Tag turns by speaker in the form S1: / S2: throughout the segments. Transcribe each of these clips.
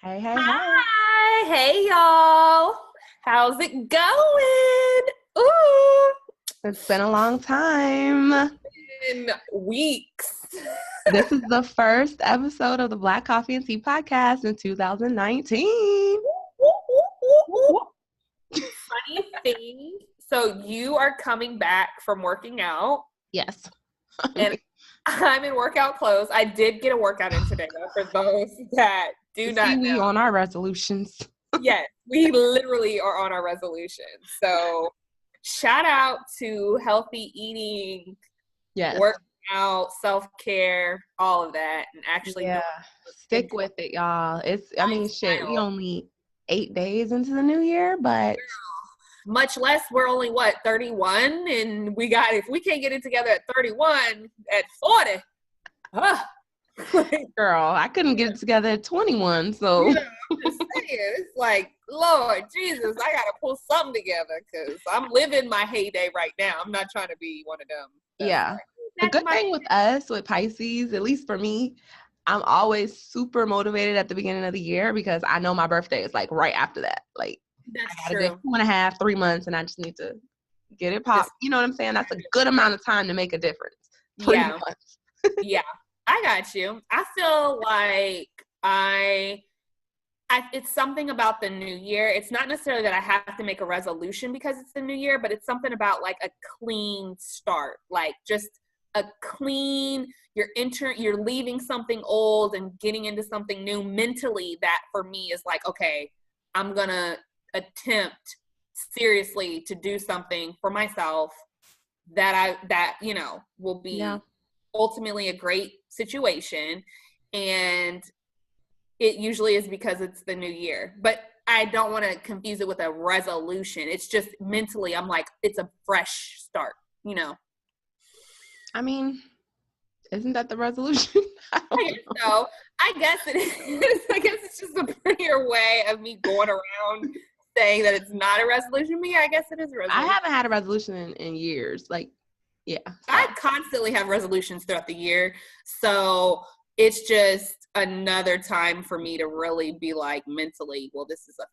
S1: Hey, hey, hey.
S2: Hi, hey y'all. How's it going? Ooh,
S1: It's been a long time.
S2: in weeks.
S1: This is the first episode of the Black Coffee and Tea podcast in 2019.
S2: Funny thing. So you are coming back from working out,
S1: Yes.
S2: and I'm in workout clothes. I did get a workout in today, though, for those that do not
S1: See, we
S2: know.
S1: on our resolutions.
S2: Yes, we literally are on our resolution. So shout out to healthy eating,
S1: Yes.
S2: working out, self-care, all of that, and actually
S1: Yeah. Stick with it, y'all. Shit, we only 8 days into the new year, but
S2: much less we're only 31, and if we can't get it together at 31, at 40,
S1: girl, I couldn't get it together at 21, so
S2: I'm just saying, it's like, Lord Jesus, I gotta pull something together because I'm living my heyday right now. I'm not trying to be one of them.
S1: Yeah. The good thing with us, with Pisces, at least for me, I'm always super motivated at the beginning of the year because I know my birthday is like right after that. Like,
S2: That's
S1: I got a good 2.5, 3 months, and I just need to get it popped. You know what I'm saying? That's a good amount of time to make a difference. 3 months.
S2: Yeah, I got you. I feel like it's something about the new year. It's not necessarily that I have to make a resolution because it's the new year, but it's something about like a clean start, like just a clean, you're leaving something old and getting into something new mentally. That for me is like, okay, I'm going to attempt seriously to do something for myself that will be ultimately a great situation. And it usually is because it's the new year, but I don't want to confuse it with a resolution. It's just mentally, I'm like, it's a fresh start,
S1: I mean, isn't that the resolution?
S2: I guess so. I guess it is. I guess it's just a prettier way of me going around saying that it's not a resolution. But yeah, I guess it is a resolution.
S1: I haven't had a resolution in years. Like, yeah. So.
S2: I constantly have resolutions throughout the year. So it's just another time for me to really be like mentally, well, this is a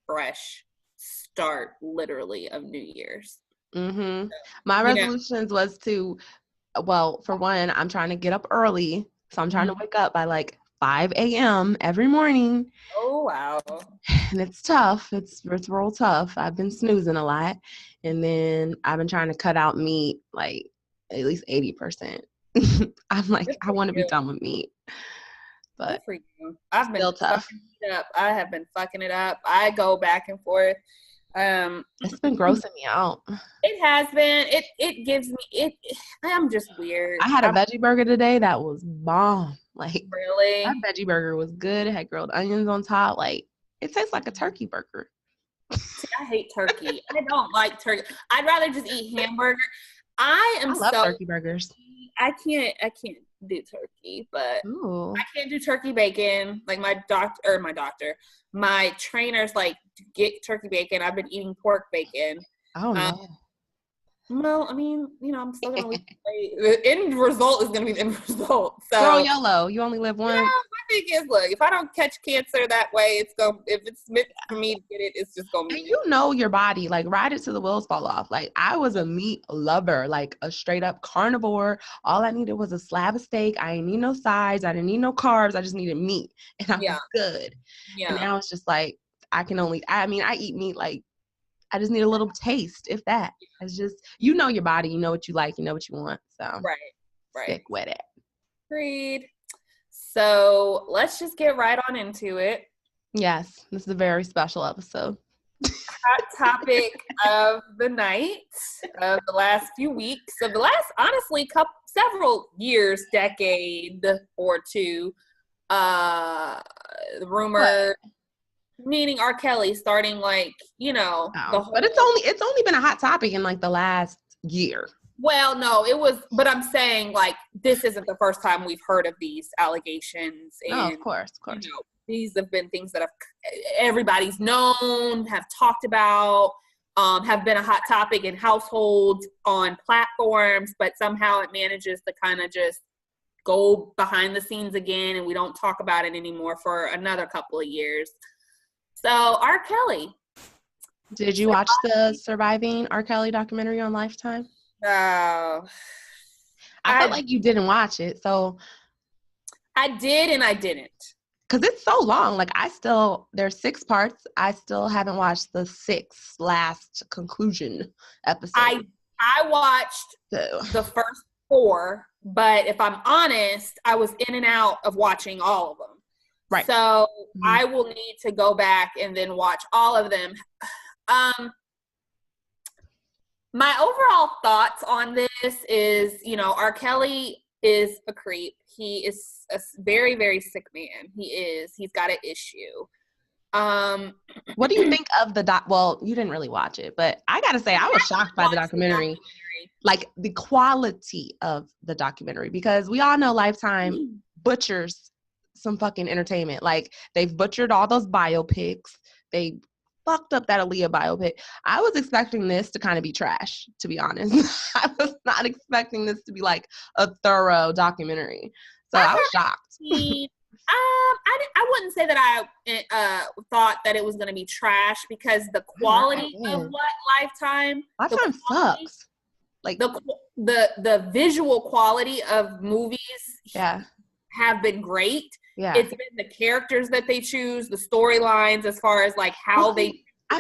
S2: fresh start, literally, of New Year's.
S1: Mm-hmm. My resolutions was to, well, for one, I'm trying to get up early. So I'm trying to wake up by like 5 a.m. every morning.
S2: Oh, wow.
S1: And it's tough. It's real tough. I've been snoozing a lot. And then I've been trying to cut out meat, like at least 80%. I'm like, I want to be done with meat. But
S2: good for you. I've been
S1: tough.
S2: fucking it up. I have been fucking it up. I go back and forth.
S1: It's been grossing me out.
S2: It has been. It gives me it. I'm just weird.
S1: I had a veggie burger today that was bomb. Like,
S2: really,
S1: that veggie burger was good. It had grilled onions on top. Like, it tastes like a turkey burger.
S2: See, I hate turkey. I don't like turkey. I'd rather just eat hamburger. I
S1: love turkey burgers.
S2: I can't do turkey, but
S1: Ooh.
S2: I can't do turkey bacon. Like my trainer's like, get turkey bacon. I've been eating pork bacon.
S1: Oh no.
S2: Well, I mean, I'm still gonna lose weight. The end result is gonna be the end result. So,
S1: girl, YOLO. You only live once.
S2: Yeah, my thing is, look, if I don't catch cancer that way, if it's meant for me to get it, it's just gonna be.
S1: And you know your body, like, ride it till the wheels fall off. Like, I was a meat lover, like a straight up carnivore. All I needed was a slab of steak. I didn't need no sides. I didn't need no carbs. I just needed meat, and I was good. Yeah. And now it's just like I eat meat like. I just need a little taste, if that. It's just, you know your body, you know what you like, you know what you want. So
S2: right.
S1: Stick with it.
S2: Agreed. So let's just get right on into it.
S1: Yes, this is a very special episode.
S2: Hot topic of the night, of the last few weeks, of the last, honestly, several years, decade or two. The rumor. What? Meaning R. Kelly starting but
S1: it's only been a hot topic in like the last year.
S2: Well, no, it was, but I'm saying like this isn't the first time we've heard of these allegations. And,
S1: of course.
S2: These have been things that everybody's known, have talked about, have been a hot topic in households, on platforms, but somehow it manages to kind of just go behind the scenes again and we don't talk about it anymore for another couple of years. So R. Kelly.
S1: Did you watch the Surviving R. Kelly documentary on Lifetime?
S2: I
S1: felt like you didn't watch it, so.
S2: I did and I didn't.
S1: Because it's so long. Like, there's 6 parts. I still haven't watched the 6th last conclusion episode.
S2: I watched the first 4, but if I'm honest, I was in and out of watching all of them.
S1: Right.
S2: So I will need to go back and then watch all of them. My overall thoughts on this is, R. Kelly is a creep. He is a very, very sick man. He's got an issue.
S1: What do you think of the well, you didn't really watch it, but I gotta say, I was shocked by the documentary. Like, the quality of the documentary, because we all know Lifetime butchers some fucking entertainment. Like, they've butchered all those biopics. They fucked up that Aaliyah biopic. I was expecting this to kind of be trash, to be honest. I was not expecting this to be like a thorough documentary. So I was shocked.
S2: I wouldn't say that I thought that it was going to be trash, because the quality of what Lifetime
S1: sucks. Like,
S2: the visual quality of movies have been great.
S1: Yeah.
S2: It's been the characters that they choose, the storylines, as far as like how
S1: I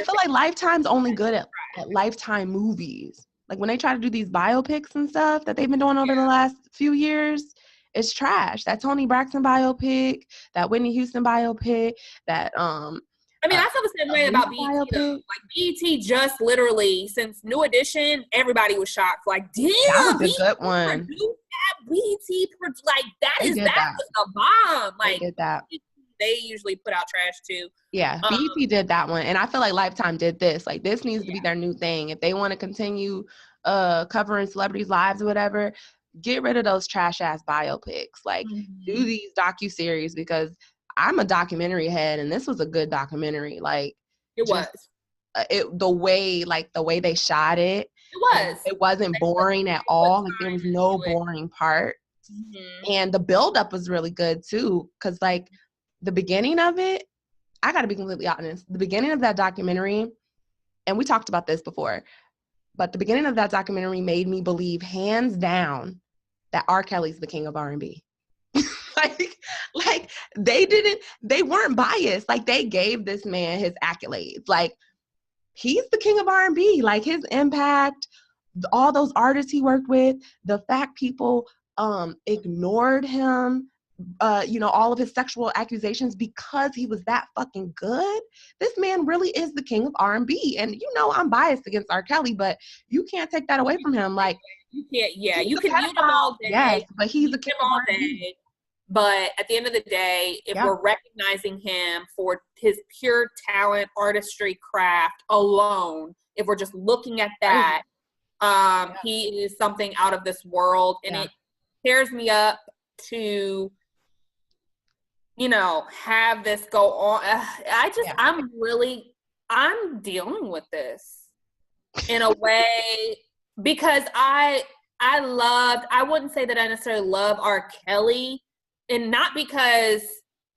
S1: feel like Lifetime's only good at Lifetime movies. Like, when they try to do these biopics and stuff that they've been doing over the last few years, it's trash. That Toni Braxton biopic, that Whitney Houston biopic, that
S2: I feel the same way about BET though. Like, BET just literally, since New Edition, everybody was shocked. Like, damn,
S1: that was a good one.
S2: BET, like, that was a bomb. Like,
S1: that.
S2: They usually put out trash too.
S1: Yeah, BET did that one, and I feel like Lifetime did this. Like, this needs to be their new thing. If they want to continue covering celebrities' lives or whatever, get rid of those trash ass biopics. Like, do these docuseries, because I'm a documentary head, and this was a good documentary. Like,
S2: it was.
S1: The way they shot it. It wasn't boring at all. Like, there was no boring part. And the buildup was really good too, because like the beginning of it, I got to be completely honest. The beginning of that documentary, and we talked about this before, but the beginning of that documentary made me believe, hands down, that R. Kelly's the king of R&B. like they weren't biased. Like, they gave this man his accolades. Like, he's the king of R&B. Like, his impact, all those artists he worked with, the fact people ignored him, all of his sexual accusations because he was that fucking good. This man really is the king of R&B. And I'm biased against R. Kelly, but you can't take that away from him. Like,
S2: you can't. Yeah, you can mute him all day.
S1: Yes, but he's the king of
S2: all
S1: R&B.
S2: day. But at the end of the day, if we're recognizing him for his pure talent, artistry, craft alone, if we're just looking at that, he is something out of this world. And it tears me up to, have this go on. I'm dealing with this in a way, because I wouldn't say that I necessarily love R. Kelly. And not because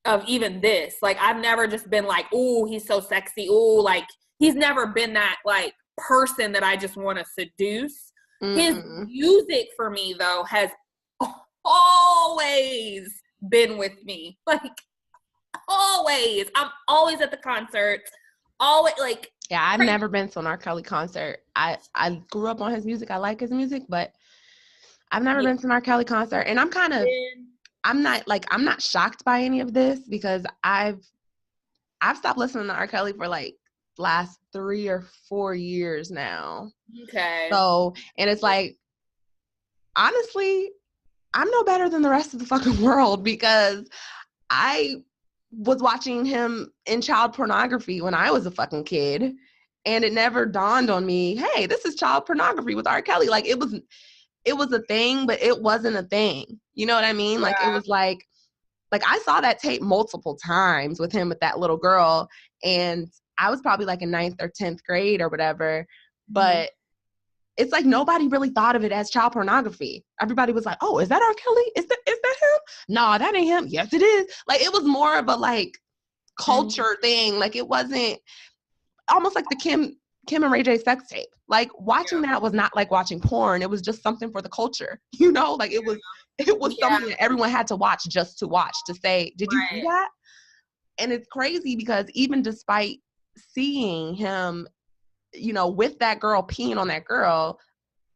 S2: of even this. Like, I've never just been like, ooh, he's so sexy. Ooh, like, he's never been that, like, person that I just want to seduce. His music, for me, though, has always been with me. Like, always. I'm always at the concerts. Always, like.
S1: Yeah, I've never been to an R. Kelly concert. I grew up on his music. I like his music, but I've never been to an R. Kelly concert. And I'm not shocked by any of this, because I've stopped listening to R. Kelly for like last 3 or 4 years now.
S2: Okay.
S1: So, and it's like, honestly, I'm no better than the rest of the fucking world, because I was watching him in child pornography when I was a fucking kid, and it never dawned on me, hey, this is child pornography with R. Kelly. Like, it was a thing, but it wasn't a thing. You know what I mean? Like, it was like I saw that tape multiple times with him with that little girl, and I was probably like in 9th or 10th grade or whatever, but it's like nobody really thought of it as child pornography. Everybody was like, oh, is that R. Kelly? Is that him? No, that ain't him. Yes, it is. Like, it was more of a like culture thing. Like, it wasn't almost like the Kim and Ray J sex tape. Like, watching that was not like watching porn. It was just something for the culture, like it was something that everyone had to watch just to watch, to say, did you see that? And it's crazy because even despite seeing him, with that girl peeing on that girl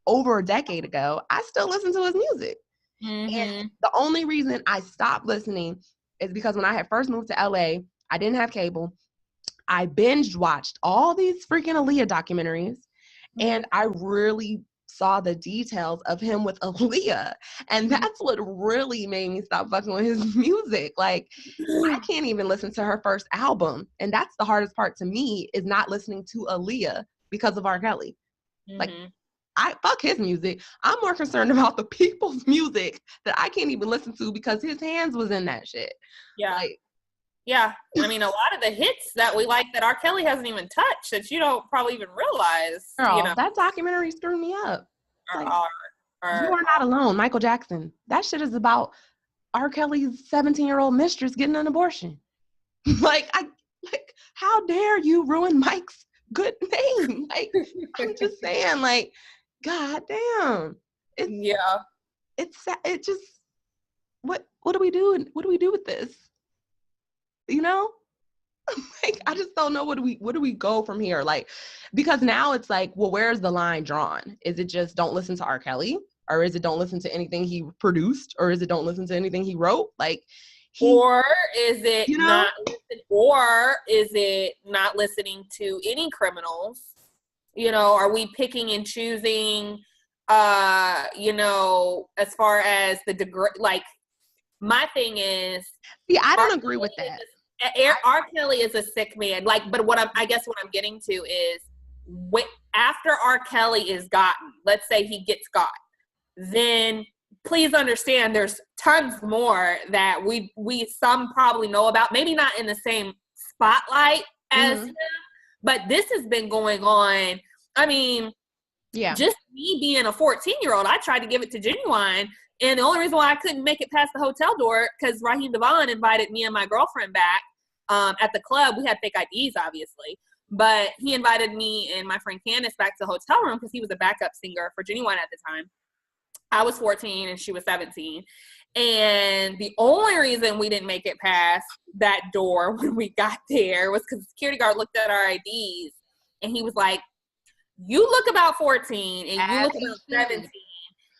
S1: over a decade ago, I still listen to his music. And the only reason I stopped listening is because when I had first moved to LA, I didn't have cable. I binge watched all these freaking Aaliyah documentaries, and I really saw the details of him with Aaliyah. And that's what really made me stop fucking with his music. Like, I can't even listen to her first album. And that's the hardest part to me, is not listening to Aaliyah because of R. Kelly. Like, I fuck his music. I'm more concerned about the people's music that I can't even listen to because his hands was in that shit.
S2: Yeah. Like, yeah. I mean, a lot of the hits that we like that R. Kelly hasn't even touched, that you don't probably even realize.
S1: Girl, that documentary screwed me up. Like, you are not alone, Michael Jackson. That shit is about R. Kelly's 17-year-old mistress getting an abortion. Like, how dare you ruin Mike's good name? Like, I'm just saying, like, God damn. It just, what do we do? What do we do with this? Like, I just don't know where do we go from here? Like, because now it's like, well, where's the line drawn? Is it just don't listen to R. Kelly? Or is it don't listen to anything he produced? Or is it don't listen to anything he wrote? Like,
S2: or is it not listening to any criminals? Are we picking and choosing, as far as the degree? Like, my thing is,
S1: I don't agree with that.
S2: R. Kelly is a sick man. Like, but I guess what I'm getting to is, after R. Kelly is gotten, let's say he gets got, then please understand there's tons more that we some probably know about, maybe not in the same spotlight as him, but this has been going on. I mean, just me being a 14-year-old, I tried to give it to Genuine, and the only reason why I couldn't make it past the hotel door, because Raheem DeVaughn invited me and my girlfriend back at the club. We had fake IDs, obviously, but he invited me and my friend Candace back to the hotel room because he was a backup singer for Genuine at the time. I was 14 and she was 17. And the only reason we didn't make it past that door when we got there was because the security guard looked at our IDs and he was like, you look about 14 and you look about 17.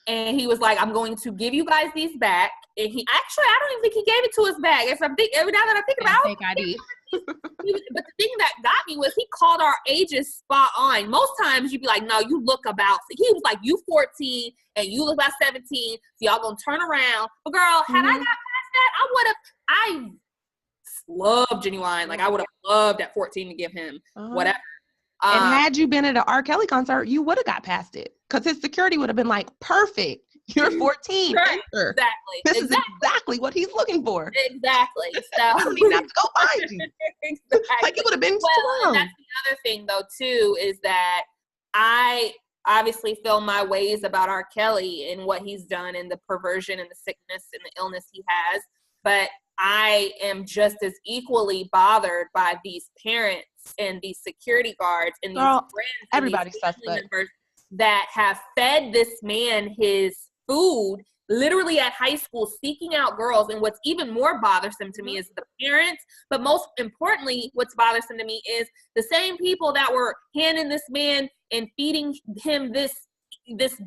S2: And he was like, I'm going to give you guys these back. And I don't even think he gave it to us back. Every now that I think about it. But the thing that got me was he called our ages spot on. Most times you'd be like, no, you look about. He was like, you 14 and you look about 17. So y'all gonna turn around. But girl, had I got past that, I love Genuine. Like, I would have loved at 14 to give him whatever.
S1: And had you been at an R. Kelly concert, you would have got past it. Because his security would have been like, perfect. You're 14.
S2: Right. Exactly.
S1: This is exactly what he's looking for.
S2: Exactly. So
S1: I don't even have to go find you. Exactly. Like, it would have been
S2: and that's the other thing, though, too, is that I obviously feel my ways about R. Kelly and what he's done and the perversion and the sickness and the illness he has. But I am just as equally bothered by these parents and these security guards and these friends,
S1: everybody's suspect,
S2: that have fed this man his food literally at high school, seeking out girls. And what's even more bothersome to me is the parents, but most importantly, what's bothersome to me is the same people that were handing this man and feeding him this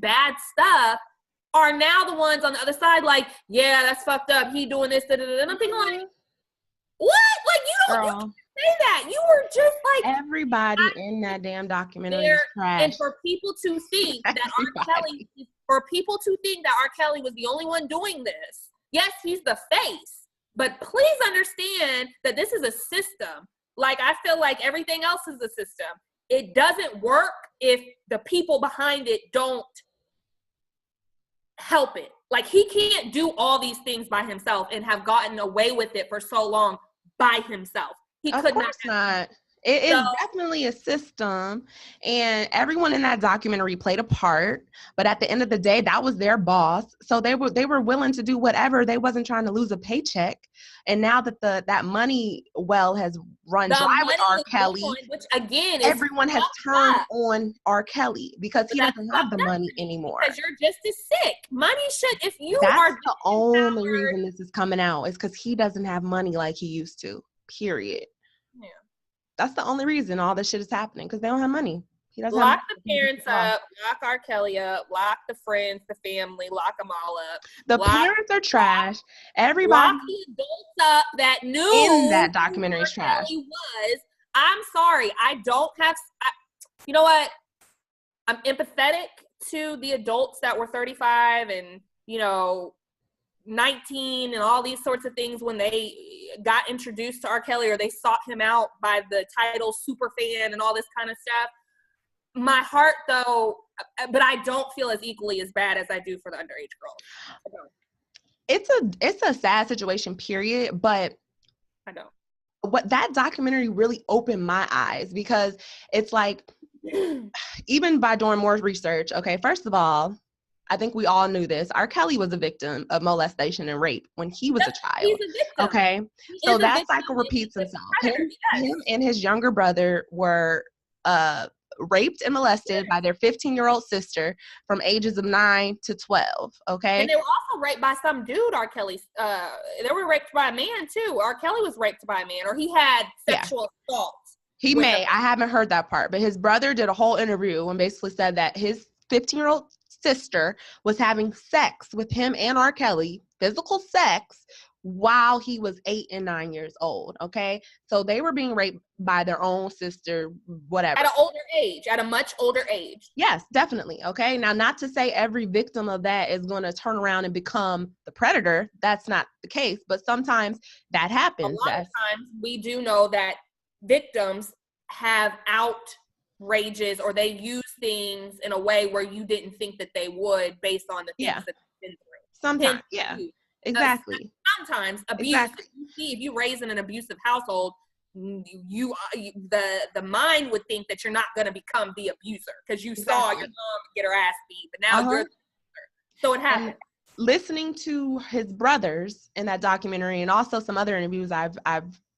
S2: bad stuff are now the ones on the other side, like, yeah, that's fucked up, he doing this, and I'm thinking, like, what? Like, you don't say that. You were just like,
S1: everybody in that damn documentary is trash.
S2: And for people to think that R. Kelly was the only one doing this, yes, he's the face, but please understand that this is a system. Like, I feel like everything else is a system. It doesn't work if the people behind it don't help it. Like, he can't do all these things by himself and have gotten away with it for so long by himself. He could not.
S1: It
S2: So
S1: is definitely a system, and everyone in that documentary played a part. But at the end of the day, that was their boss, so they were willing to do whatever. They wasn't trying to lose a paycheck. And now that that money well has run
S2: the
S1: dry with
S2: money
S1: R.
S2: is
S1: Kelly,
S2: going, which again is
S1: everyone has
S2: fucked
S1: turned
S2: up.
S1: on R. Kelly because
S2: But
S1: he
S2: that's
S1: doesn't have
S2: fucked
S1: the
S2: up
S1: money
S2: to me
S1: anymore.
S2: because you're just as sick. Money should, if you
S1: That's
S2: are
S1: the only
S2: disempowered,
S1: reason this is coming out, is because he doesn't have money like he used to. Period.
S2: yeah.
S1: That's the only reason all this shit is happening, because they don't have money. He doesn't have
S2: Lock
S1: money
S2: the
S1: to pay
S2: parents
S1: people off.
S2: up, lock R. Kelly up, lock the friends, the family, lock them all up.
S1: The
S2: Lock,
S1: parents are trash. Everybody
S2: lock the adults up that knew
S1: in that
S2: who
S1: documentary
S2: R.
S1: is trash.
S2: Kelly was. I'm sorry, I don't have. You know what? I'm empathetic to the adults that were 35 and 19 and all these sorts of things when they got introduced to R. Kelly or they sought him out by the title super fan and all this kind of stuff. My heart, though, but I don't feel as equally as bad as I do for the underage girls.
S1: It's a sad situation, period. But
S2: I don't.
S1: what that documentary really opened my eyes, because it's like, even by doing more research, okay, first of all, I think we all knew this. R. Kelly was a victim of molestation and rape when he was a child.
S2: He's a victim.
S1: Okay, so that cycle repeats itself. Him and his younger brother were raped and molested by their 15-year-old sister from ages of 9 to 12. Okay,
S2: and they were also raped by some dude. R. Kelly's. They were raped by a man too. R. Kelly was raped by a man, or he had sexual assault.
S1: He may. I haven't heard that part, but his brother did a whole interview and basically said that his 15-year-old sister was having sex with him and R. Kelly, physical sex, while he was 8 and 9 years old. Okay, so they were being raped by their own sister, whatever.
S2: At an older age, at a much older age.
S1: Yes, definitely. Okay, now not to say every victim of that is going to turn around and become the predator. That's not the case, but sometimes that happens.
S2: A lot of times we do know that victims have outrages or they use things in a way where you didn't think that they would based on the things that they've been through.
S1: Sometimes, exactly.
S2: Sometimes abuse.
S1: Exactly.
S2: If you raise in an abusive household, the mind would think that you're not going to become the abuser because you saw your mom get her ass beat, but now you're the abuser. So it happens.
S1: Listening to his brothers in that documentary and also some other interviews I've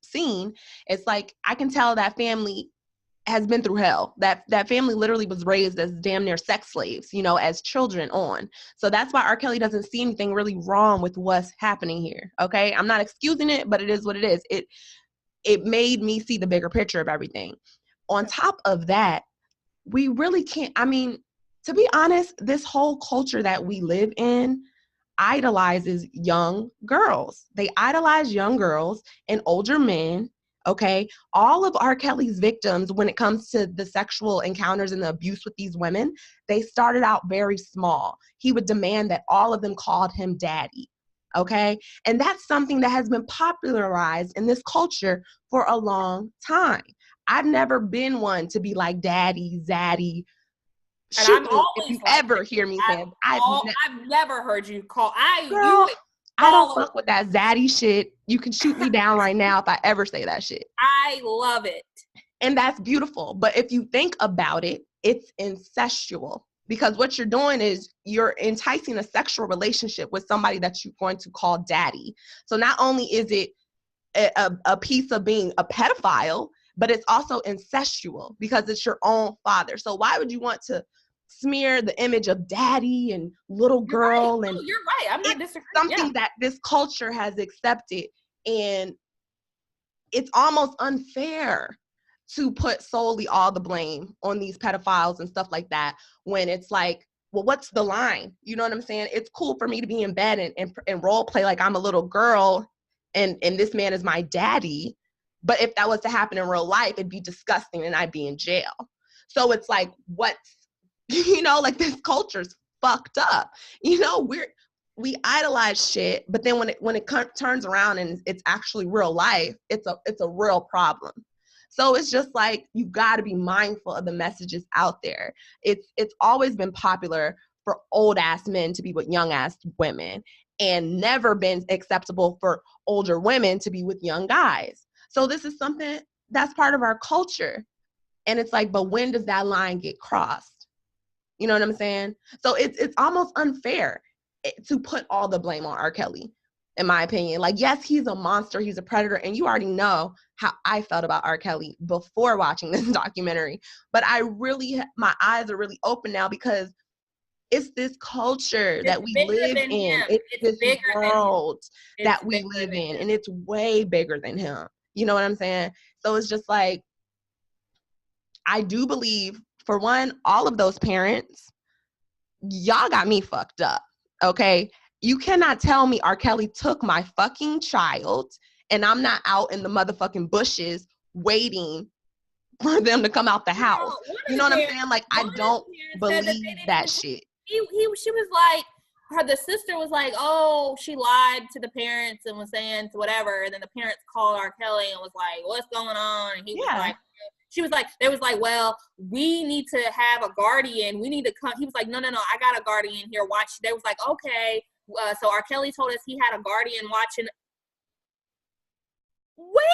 S1: seen, it's like I can tell that family has been through hell. That family literally was raised as damn near sex slaves, as children on. So that's why R. Kelly doesn't see anything really wrong with what's happening here. Okay, I'm not excusing it, but it is what it is. It made me see the bigger picture of everything. On top of that, we really can't. I mean, to be honest, this whole culture that we live in idolizes young girls. They idolize young girls and older men. Okay, all of R. Kelly's victims, when it comes to the sexual encounters and the abuse with these women, they started out very small. He would demand that all of them called him daddy. Okay, and that's something that has been popularized in this culture for a long time. I've never been one to be like daddy, zaddy.
S2: And I'm always
S1: if you ever hear me say,
S2: I've never heard you call.
S1: I don't fuck with that zaddy shit. You can shoot me down right now if I ever say that shit.
S2: I love it.
S1: And that's beautiful. But if you think about it, it's incestual. Because what you're doing is you're enticing a sexual relationship with somebody that you're going to call daddy. So not only is it a piece of being a pedophile, but it's also incestual because it's your own father. So why would you want to smear the image of daddy and little girl?
S2: Right.
S1: And
S2: you're right. I'm not disagreeing.
S1: Something that this culture has accepted, and it's almost unfair to put solely all the blame on these pedophiles and stuff like that, when it's like, well, what's the line? You know what I'm saying? It's cool for me to be in bed and role play like I'm a little girl and this man is my daddy. But if that was to happen in real life, it'd be disgusting and I'd be in jail. So it's like, like this culture's fucked up. We idolize shit, but then when it turns around and it's actually real life, it's a real problem. So it's just like, you got to be mindful of the messages out there. It's always been popular for old ass men to be with young ass women, and never been acceptable for older women to be with young guys. So this is something that's part of our culture. And it's like, but when does that line get crossed? You know what I'm saying? So it's almost unfair to put all the blame on R. Kelly, in my opinion. Like, yes, he's a monster, he's a predator, and you already know how I felt about R. Kelly before watching this documentary. But my eyes are really open now because it's this culture that we live in. It's this world that we live in, and it's way bigger than him. You know what I'm saying? So it's just like, I do believe, for one, all of those parents, y'all got me fucked up, okay? You cannot tell me R. Kelly took my fucking child and I'm not out in the motherfucking bushes waiting for them to come out the house. You know what I'm saying? Like, I don't believe that shit.
S2: She was like, the sister was like, oh, she lied to the parents and was saying whatever. And then the parents called R. Kelly and was like, what's going on? And he was like, they was like, well, we need to have a guardian. We need to come. He was like, no, I got a guardian here. Watch. They was like, okay. So R. Kelly told us he had a guardian watching. Where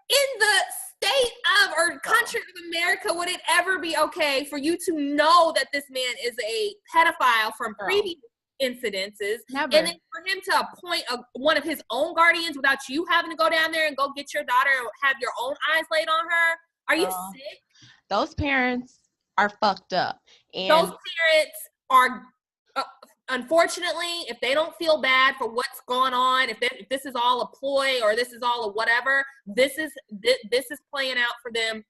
S2: in the state of or country of America would it ever be okay for you to know that this man is a pedophile from previous incidences?
S1: Never.
S2: And then for him to appoint one of his own guardians without you having to go down there and go get your daughter and have your own eyes laid on her? Are you sick?
S1: Those parents are fucked up. And
S2: those parents are, unfortunately, if they don't feel bad for what's going on, if this is all a ploy or this is all a whatever, this is playing out for them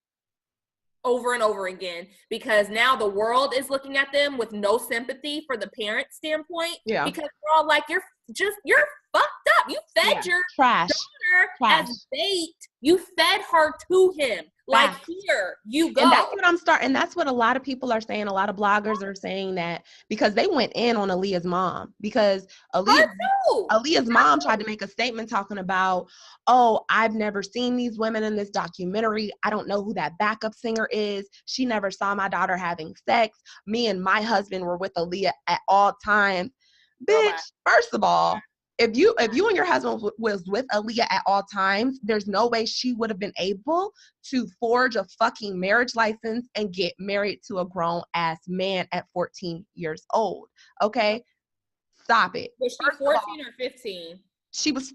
S2: over and over again, because now the world is looking at them with no sympathy for the parent standpoint.
S1: Yeah.
S2: Because we're all like, you're fucked up. You fed your daughter as bait. You fed her to him. Like, here you go.
S1: And that's what I'm starting. That's what a lot of people are saying. A lot of bloggers are saying that because they went in on Aaliyah's mom, because Aaliyah's mom tried to make a statement talking about, oh, I've never seen these women in this documentary. I don't know who that backup singer is. She never saw my daughter having sex. Me and my husband were with Aaliyah at all times. Bitch, first of all, if you and your husband was with Aaliyah at all times, there's no way she would have been able to forge a fucking marriage license and get married to a grown ass man at 14 years old. Okay? Stop it.
S2: Was she 14 or 15?
S1: She was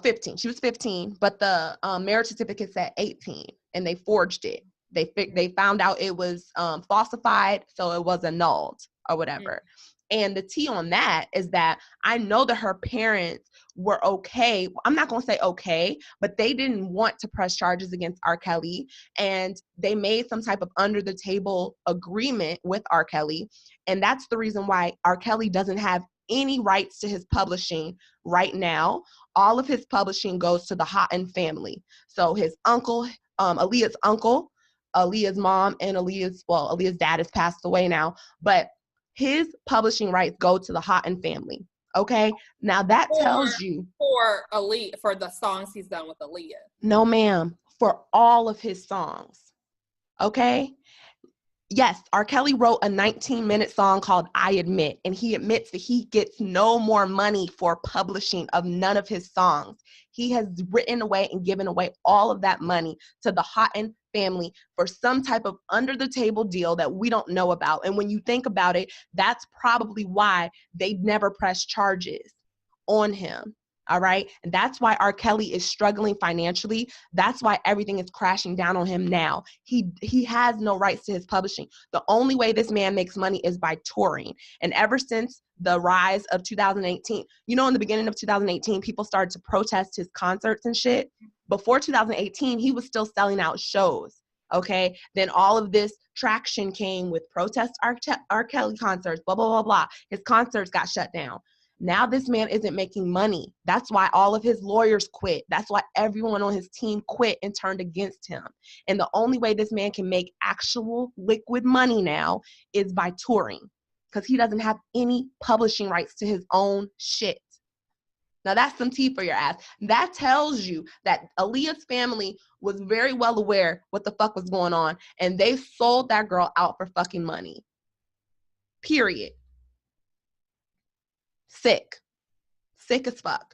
S1: 15. She was 15, but the marriage certificate said 18, and they forged it. They found out it was falsified, so it was annulled or whatever. Mm-hmm. And the tea on that is that I know that her parents were okay. I'm not going to say okay, but they didn't want to press charges against R. Kelly. And they made some type of under the table agreement with R. Kelly. And that's the reason why R. Kelly doesn't have any rights to his publishing right now. All of his publishing goes to the Houghton family. So his uncle, Aaliyah's uncle, Aaliyah's mom, and Aaliyah's dad has passed away now. But his publishing rights go to the Houghton family. Okay, now that tells you
S2: for Aaliyah, for the songs he's done with Aaliyah.
S1: No, ma'am, for all of his songs. Okay. Yes, R. Kelly wrote a 19-minute song called I Admit, and he admits that he gets no more money for publishing of none of his songs. He has written away and given away all of that money to the Houghton family for some type of under-the-table deal that we don't know about. And when you think about it, that's probably why they never pressed charges on him. All right. And that's why R. Kelly is struggling financially. That's why everything is crashing down on him now. He has no rights to his publishing. The only way this man makes money is by touring. And ever since the rise of 2018, in the beginning of 2018, people started to protest his concerts and shit. Before 2018, he was still selling out shows. Okay. Then all of this traction came with protest R. Kelly concerts, blah, blah, blah, blah. His concerts got shut down. Now this man isn't making money. That's why all of his lawyers quit. That's why everyone on his team quit and turned against him. And the only way this man can make actual liquid money now is by touring, because he doesn't have any publishing rights to his own shit. Now that's some tea for your ass. That tells you that Aaliyah's family was very well aware what the fuck was going on, and they sold that girl out for fucking money. Period. Sick as fuck.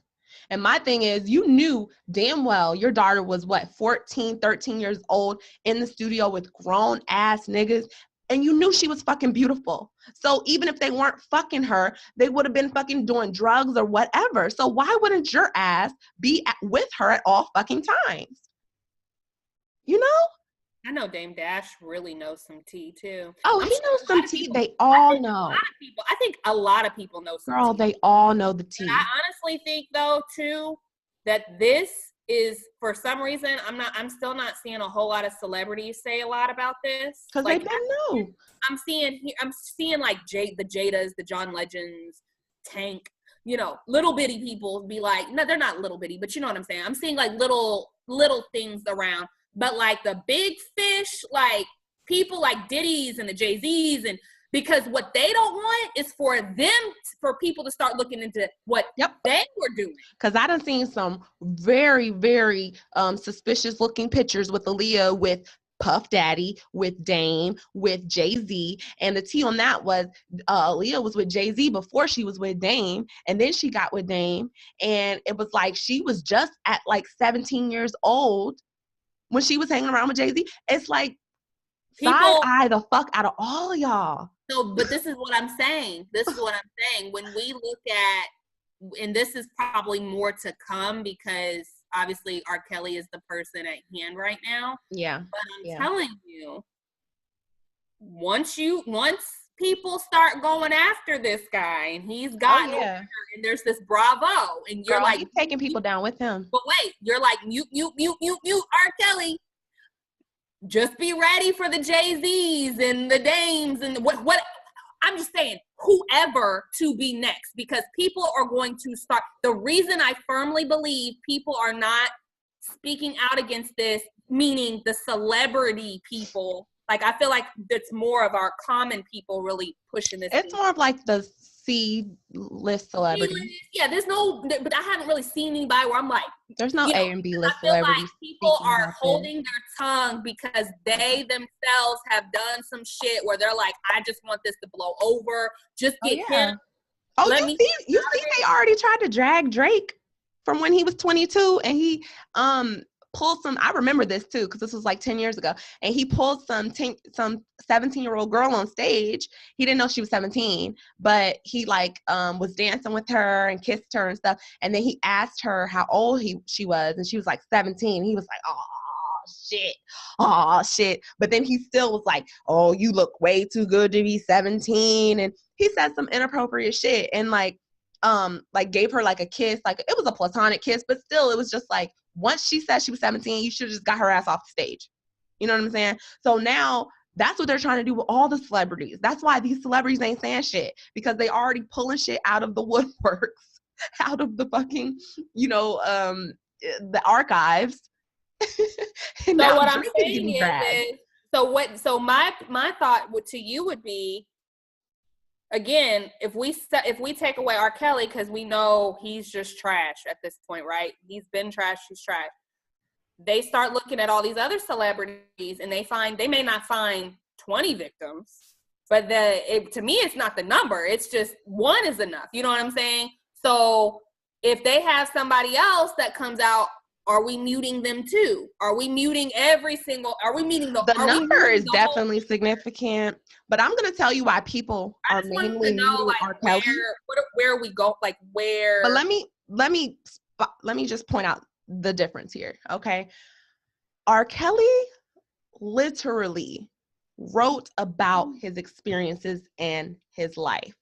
S1: And my thing is, you knew damn well your daughter was what, 14, 13 years old in the studio with grown ass niggas. And you knew she was fucking beautiful. So even if they weren't fucking her, they would have been fucking doing drugs or whatever. So why wouldn't your ass be with her at all fucking times? You know?
S2: I know Dame Dash really knows some tea too.
S1: Oh, he knows some tea. They all know.
S2: I think a lot of people know some tea.
S1: Girl, they all know the tea.
S2: And I honestly think though too that this is, for some reason, I'm still not seeing a whole lot of celebrities say a lot about this.
S1: Because
S2: like,
S1: they didn't know.
S2: I'm seeing like the Jadas, the John Legends, Tank, you know, little bitty people be like, no, they're not little bitty, but you know what I'm saying. I'm seeing like little things around. But like the big fish, like people like Diddy's and the Jay-Z's, and because what they don't want is for people to start looking into what they were doing.
S1: Because I done seen some very, very suspicious looking pictures with Aaliyah, with Puff Daddy, with Dame, with Jay-Z. And the tea on that was Aaliyah was with Jay-Z before she was with Dame. And then she got with Dame. And it was like she was just at like 17 years old when she was hanging around with Jay-Z. It's like side-eye the fuck out of all of y'all.
S2: No, but this is what I'm saying. When we look at, and this is probably more to come because obviously R. Kelly is the person at hand right now.
S1: Yeah.
S2: But I'm telling you, once people start going after this guy and he's gotten and there's this Bravo and you're like
S1: he's taking people down with him.
S2: But wait, you're like mute R. Kelly. Just be ready for the Jay-Z's and the Dames and what I'm just saying, whoever to be next, because people are going to start. The reason I firmly believe people are not speaking out against this, meaning the celebrity people, like I feel like it's more of our common people really pushing this.
S1: It's more of like the C-list celebrities.
S2: Yeah, but I haven't really seen anybody where I'm like,
S1: there's no A and B list
S2: I feel
S1: celebrities.
S2: like people are holding their tongue because they themselves have done some shit where they're like, I just want this to blow over. Just get him.
S1: Oh, you see, they already tried to drag Drake from when he was 22, and he pulled some. I remember this too because this was like 10 years ago, and he pulled some 17-year-old girl on stage. He didn't know she was 17, but he like was dancing with her and kissed her and stuff. And then he asked her how old she was, and she was like 17. He was like, oh shit. But then he still was like, oh, you look way too good to be 17. And he said some inappropriate shit and like gave her like a kiss. Like it was a platonic kiss, but still it was just like, once she said she was 17, you should have just got her ass off the stage. You know what I'm saying? So now that's what they're trying to do with all the celebrities. That's why these celebrities ain't saying shit, because they already pulling shit out of the woodworks, out of the fucking, the archives.
S2: So what I'm saying is, so my thought to you would be, again, if we take away R. Kelly, because we know he's just trash at this point, right? He's been trash, he's trash. They start looking at all these other celebrities and they may not find 20 victims, but to me, it's not the number. It's just one is enough. You know what I'm saying? So if they have somebody else that comes out, are we muting them too? Are we muting the
S1: number is definitely significant, but I'm going to tell you why people are mainly muting R. Kelly.
S2: Where we go, like where.
S1: But let me just point out the difference here, okay? R. Kelly literally wrote about his experiences and his life.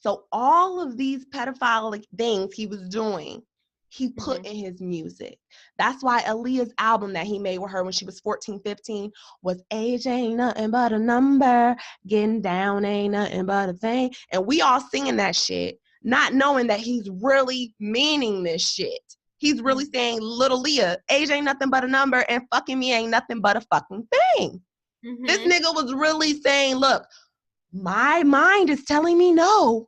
S1: So all of these pedophilic things he was doing, he put in his music. That's why Aaliyah's album that he made with her when she was 14, 15 was Age Ain't Nothing But a Number, Getting Down Ain't Nothing But a Thing. And we all singing that shit, not knowing that he's really meaning this shit. He's really saying, little Leah, age ain't nothing but a number and fucking me ain't nothing but a fucking thing. Mm-hmm. This nigga was really saying, look, my mind is telling me no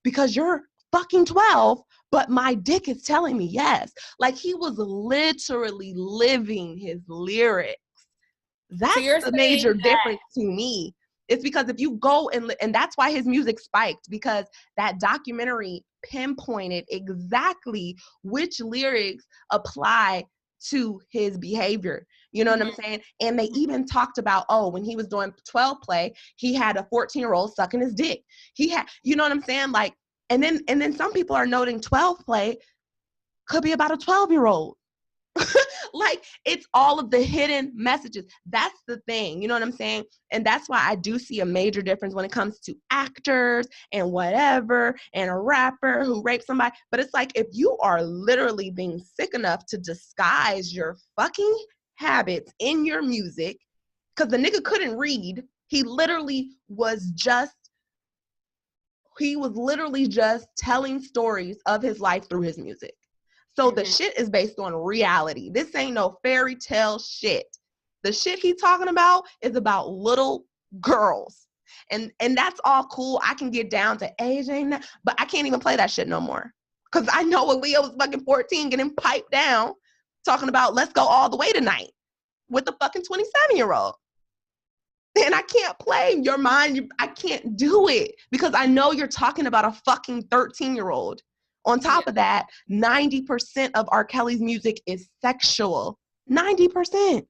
S1: because you're fucking 12, but my dick is telling me yes. Like, he was literally living his lyrics. That's the major difference to me. It's because if you go and that's why his music spiked, because that documentary pinpointed exactly which lyrics apply to his behavior. You know what I'm saying? And they even talked about, oh, when he was doing 12 play, he had a 14-year-old sucking his dick. He had, you know what I'm saying? Like, and then some people are noting 12 play could be about a 12-year-old. Like, it's all of the hidden messages. That's the thing, you know what I'm saying? And that's why I do see a major difference when it comes to actors and whatever, and a rapper who raped somebody. But it's like, if you are literally being sick enough to disguise your fucking habits in your music, because the nigga couldn't read, he was literally just telling stories of his life through his music. So the shit is based on reality. This ain't no fairy tale shit. The shit he talking about is about little girls. And that's all cool. I can get down to age ain't that, but I can't even play that shit no more. Because I know when Leo was fucking 14 getting piped down, talking about let's go all the way tonight with the fucking 27-year-old. And I can't play your mind. I can't do it because I know you're talking about a fucking 13-year-old. On top of that, 90% of R. Kelly's music is sexual. 90%.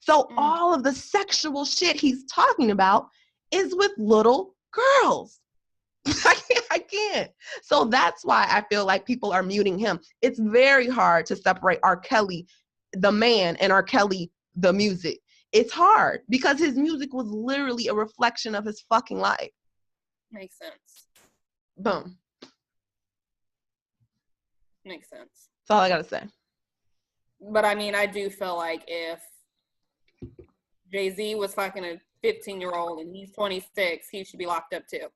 S1: So all of the sexual shit he's talking about is with little girls. I can't. So that's why I feel like people are muting him. It's very hard to separate R. Kelly, the man, and R. Kelly, the music. It's hard because his music was literally a reflection of his fucking life.
S2: Makes sense.
S1: Boom.
S2: Makes sense.
S1: That's all I gotta say.
S2: But I mean, I do feel like if Jay-Z was fucking a 15-year-old and he's 26, he should be locked up too.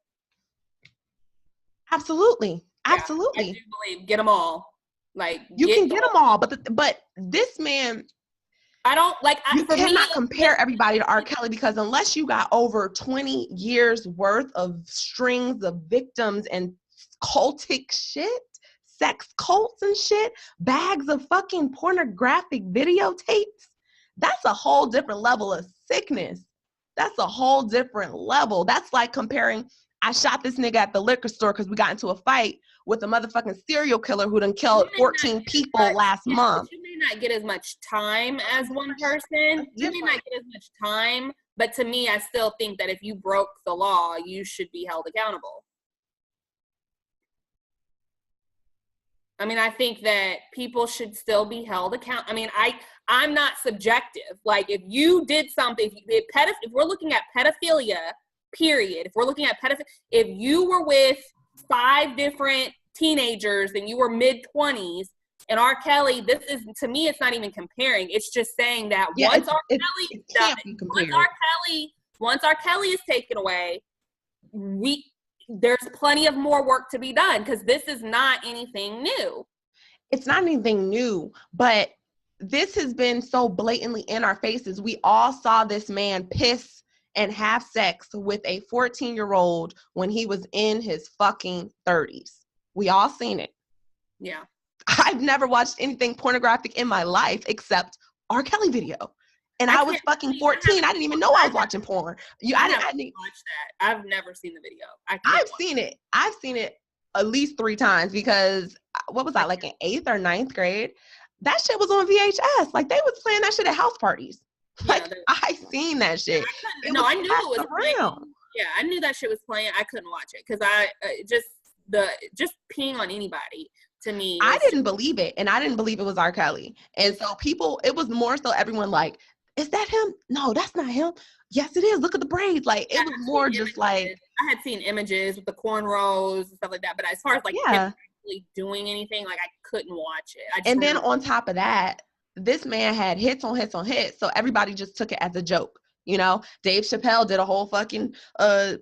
S1: Absolutely. Absolutely.
S2: I do believe get them all. Like
S1: you can get them all, but this man,
S2: I don't like.
S1: You cannot compare everybody to R. Kelly because unless you got over 20 years worth of strings of victims and cultic shit, sex cults and shit, bags of fucking pornographic videotapes, that's a whole different level of sickness. That's a whole different level. That's like comparing, I shot this nigga at the liquor store because we got into a fight with a motherfucking serial killer who done killed 14 people last month.
S2: You may not get as much time as one person. You may not get as much time, but to me, I still think that if you broke the law, you should be held accountable. I mean, I think that people should still be held accountable. I mean, I'm not subjective. Like, if you did something, if we're looking at pedophilia, period, if we're looking at pedophilia, if you were with 5 different teenagers and you were mid-20s, and R. Kelly, this is, to me, it's not even comparing. It's just saying that once R. Kelly is taken away, there's plenty of more work to be done because this is not anything new.
S1: It's not anything new, but this has been so blatantly in our faces. We all saw this man piss and have sex with a 14-year-old when he was in his fucking 30s. We all seen it.
S2: Yeah.
S1: I've never watched anything pornographic in my life except R. Kelly video. And I was fucking 14. I didn't even know I was watching porn.
S2: I didn't watch that. I've never seen the video.
S1: I've seen it. I've seen it at least 3 times because what was I, like in 8th or 9th grade? That shit was on VHS. Like they was playing that shit at house parties. Like I seen that shit.
S2: Yeah, I knew it was playing. Yeah, I knew that shit was playing. I couldn't watch it because just peeing on anybody. To me,
S1: I didn't believe it, and I didn't believe it was R. Kelly. And so it was more so everyone like, is that him? No, that's not him. Yes, it is. Look at the braids. Like it was more just like
S2: I had seen images with the cornrows and stuff like that. But as far as like him actually doing anything, like I couldn't watch it.
S1: And then on top of that, this man had hits on hits on hits, so everybody just took it as a joke. You know, Dave Chappelle did a whole fucking I'm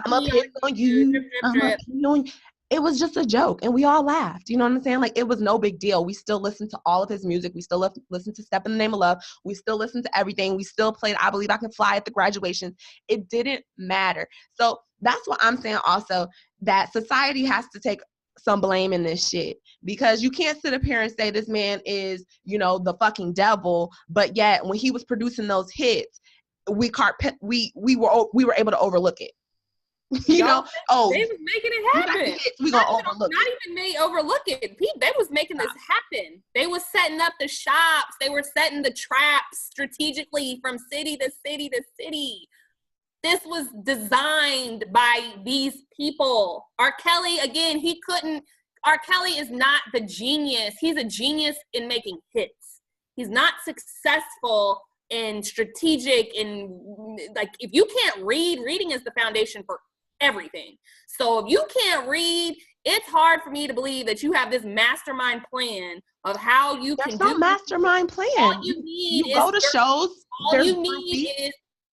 S1: up here on you. I'm up here on you. It was just a joke, and we all laughed. You know what I'm saying? Like, it was no big deal. We still listened to all of his music. We still listened to Step in the Name of Love. We still listened to everything. We still played I Believe I Can Fly at the graduation. It didn't matter. So that's what I'm saying also, that society has to take some blame in this shit, because you can't sit up here and say this man is, you know, the fucking devil, but yet when he was producing those hits, we were able to overlook it. You know,
S2: they was making it happen.
S1: We gonna overlook
S2: not
S1: it.
S2: even they overlook it. They was making this happen. They was setting up the shops. They were setting the traps strategically from city to city to city. This was designed by these people. R. Kelly, again, R. Kelly is not the genius. He's a genius in making hits. He's not successful in strategic, like, if you can't read, reading is the foundation for everything. So if you can't read, it's hard for me to believe that you have this mastermind plan of how you
S1: There's no mastermind plan.
S2: All you need
S1: you go to shows.
S2: All you need is,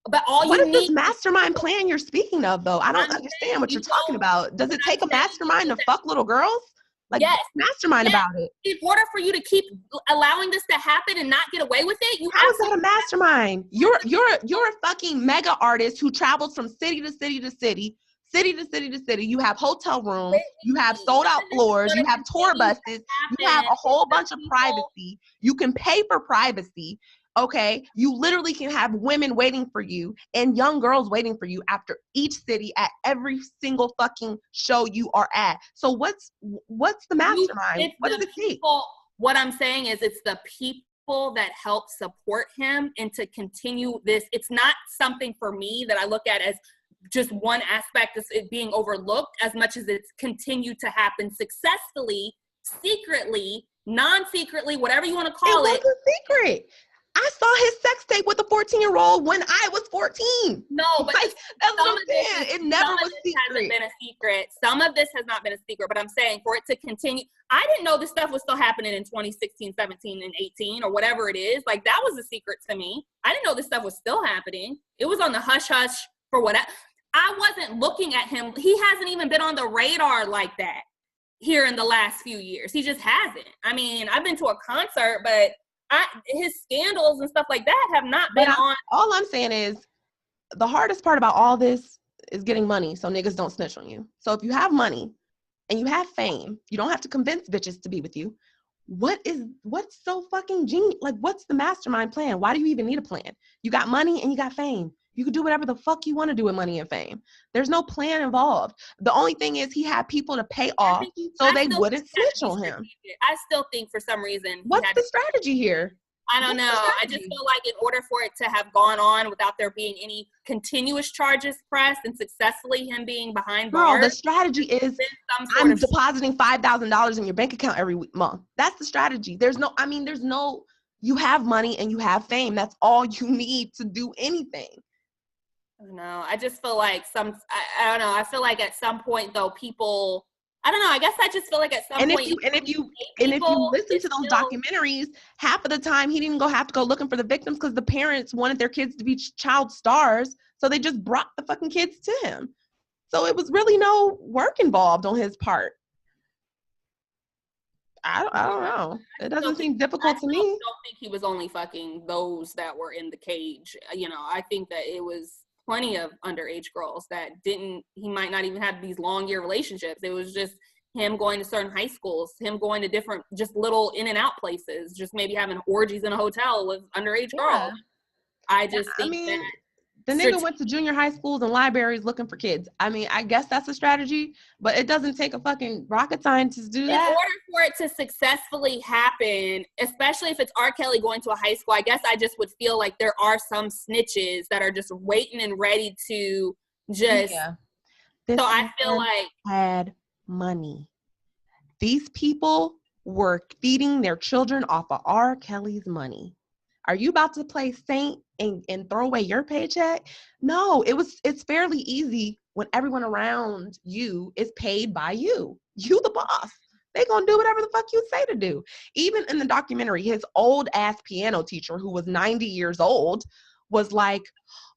S2: but all
S1: what
S2: you
S1: is
S2: need
S1: this mastermind plan you're speaking of, though? I don't understand what you're talking about. Does it take a mastermind to fuck little girls? Like,
S2: yes,
S1: mastermind about it.
S2: In order for you to keep allowing this to happen and not get away with it,
S1: how is that a mastermind? You're a fucking mega artist who travels from city to city to city, city to city to city. You have hotel rooms, you have sold out floors, you have tour buses, you have a whole bunch of privacy. You can pay for privacy. Okay, you literally can have women waiting for you and young girls waiting for you after each city at every single fucking show you are at. So what's the mastermind? What does it take?
S2: What I'm saying is, it's the people that help support him and to continue this. It's not something for me that I look at as just one aspect of it being overlooked, as much as it's continued to happen successfully, secretly, non-secretly, whatever you want to call it.
S1: It wasn't secret. I saw his sex tape with a 14-year-old when I was 14.
S2: No, but
S1: like, that's what I'm saying. It never was secret.
S2: Hasn't been a secret. Some of this has not been a secret, but I'm saying for it to continue. I didn't know this stuff was still happening in 2016, 17, and 18, or whatever it is. Like, that was a secret to me. I didn't know this stuff was still happening. It was on the hush hush for whatever. I wasn't looking at him. He hasn't even been on the radar like that here in the last few years. He just hasn't. I mean, I've been to a concert, but his scandals and stuff like that have not been on.
S1: All I'm saying is, the hardest part about all this is getting money so niggas don't snitch on you. So if you have money and you have fame, you don't have to convince bitches to be with you. What's so fucking genius? Like, what's the mastermind plan? Why do you even need a plan? You got money and you got fame. You can do whatever the fuck you want to do with money and fame. There's no plan involved. The only thing is, he had people to pay off so they wouldn't snitch on him.
S2: I still think for some reason.
S1: What's the strategy here?
S2: I don't know. I just feel like in order for it to have gone on without there being any continuous charges pressed and successfully him being behind bars.
S1: The strategy is, I'm depositing $5,000 in your bank account every month. That's the strategy. There's no, you have money and you have fame. That's all you need to do anything.
S2: No, I just feel like I don't know. I feel like at some point though, people, I don't know. I guess I just feel like at some point.
S1: If you listen to those documentaries, half of the time he didn't have to go looking for the victims because the parents wanted their kids to be child stars, so they just brought the fucking kids to him. So it was really no work involved on his part. I don't know. It doesn't seem difficult to me.
S2: I don't think he was only fucking those that were in the cage. You know, I think that it was plenty of underage girls that he might not even have these long year relationships. It was just him going to certain high schools, him going to different, just little in and out places, just maybe having orgies in a hotel with underage girls. I just think that the
S1: nigga went to junior high schools and libraries looking for kids. I mean, I guess that's a strategy, but it doesn't take a fucking rocket scientist to do that.
S2: In order for it to successfully happen, especially if it's R. Kelly going to a high school, I guess I just would feel like there are some snitches that are just waiting and ready to just. Yeah. So I feel like
S1: had money. These people were feeding their children off of R. Kelly's money. Are you about to play saint and throw away your paycheck? No, it's fairly easy when everyone around you is paid by you. You the boss. They gonna do whatever the fuck you say to do. Even in the documentary, his old ass piano teacher, who was 90 years old, was like,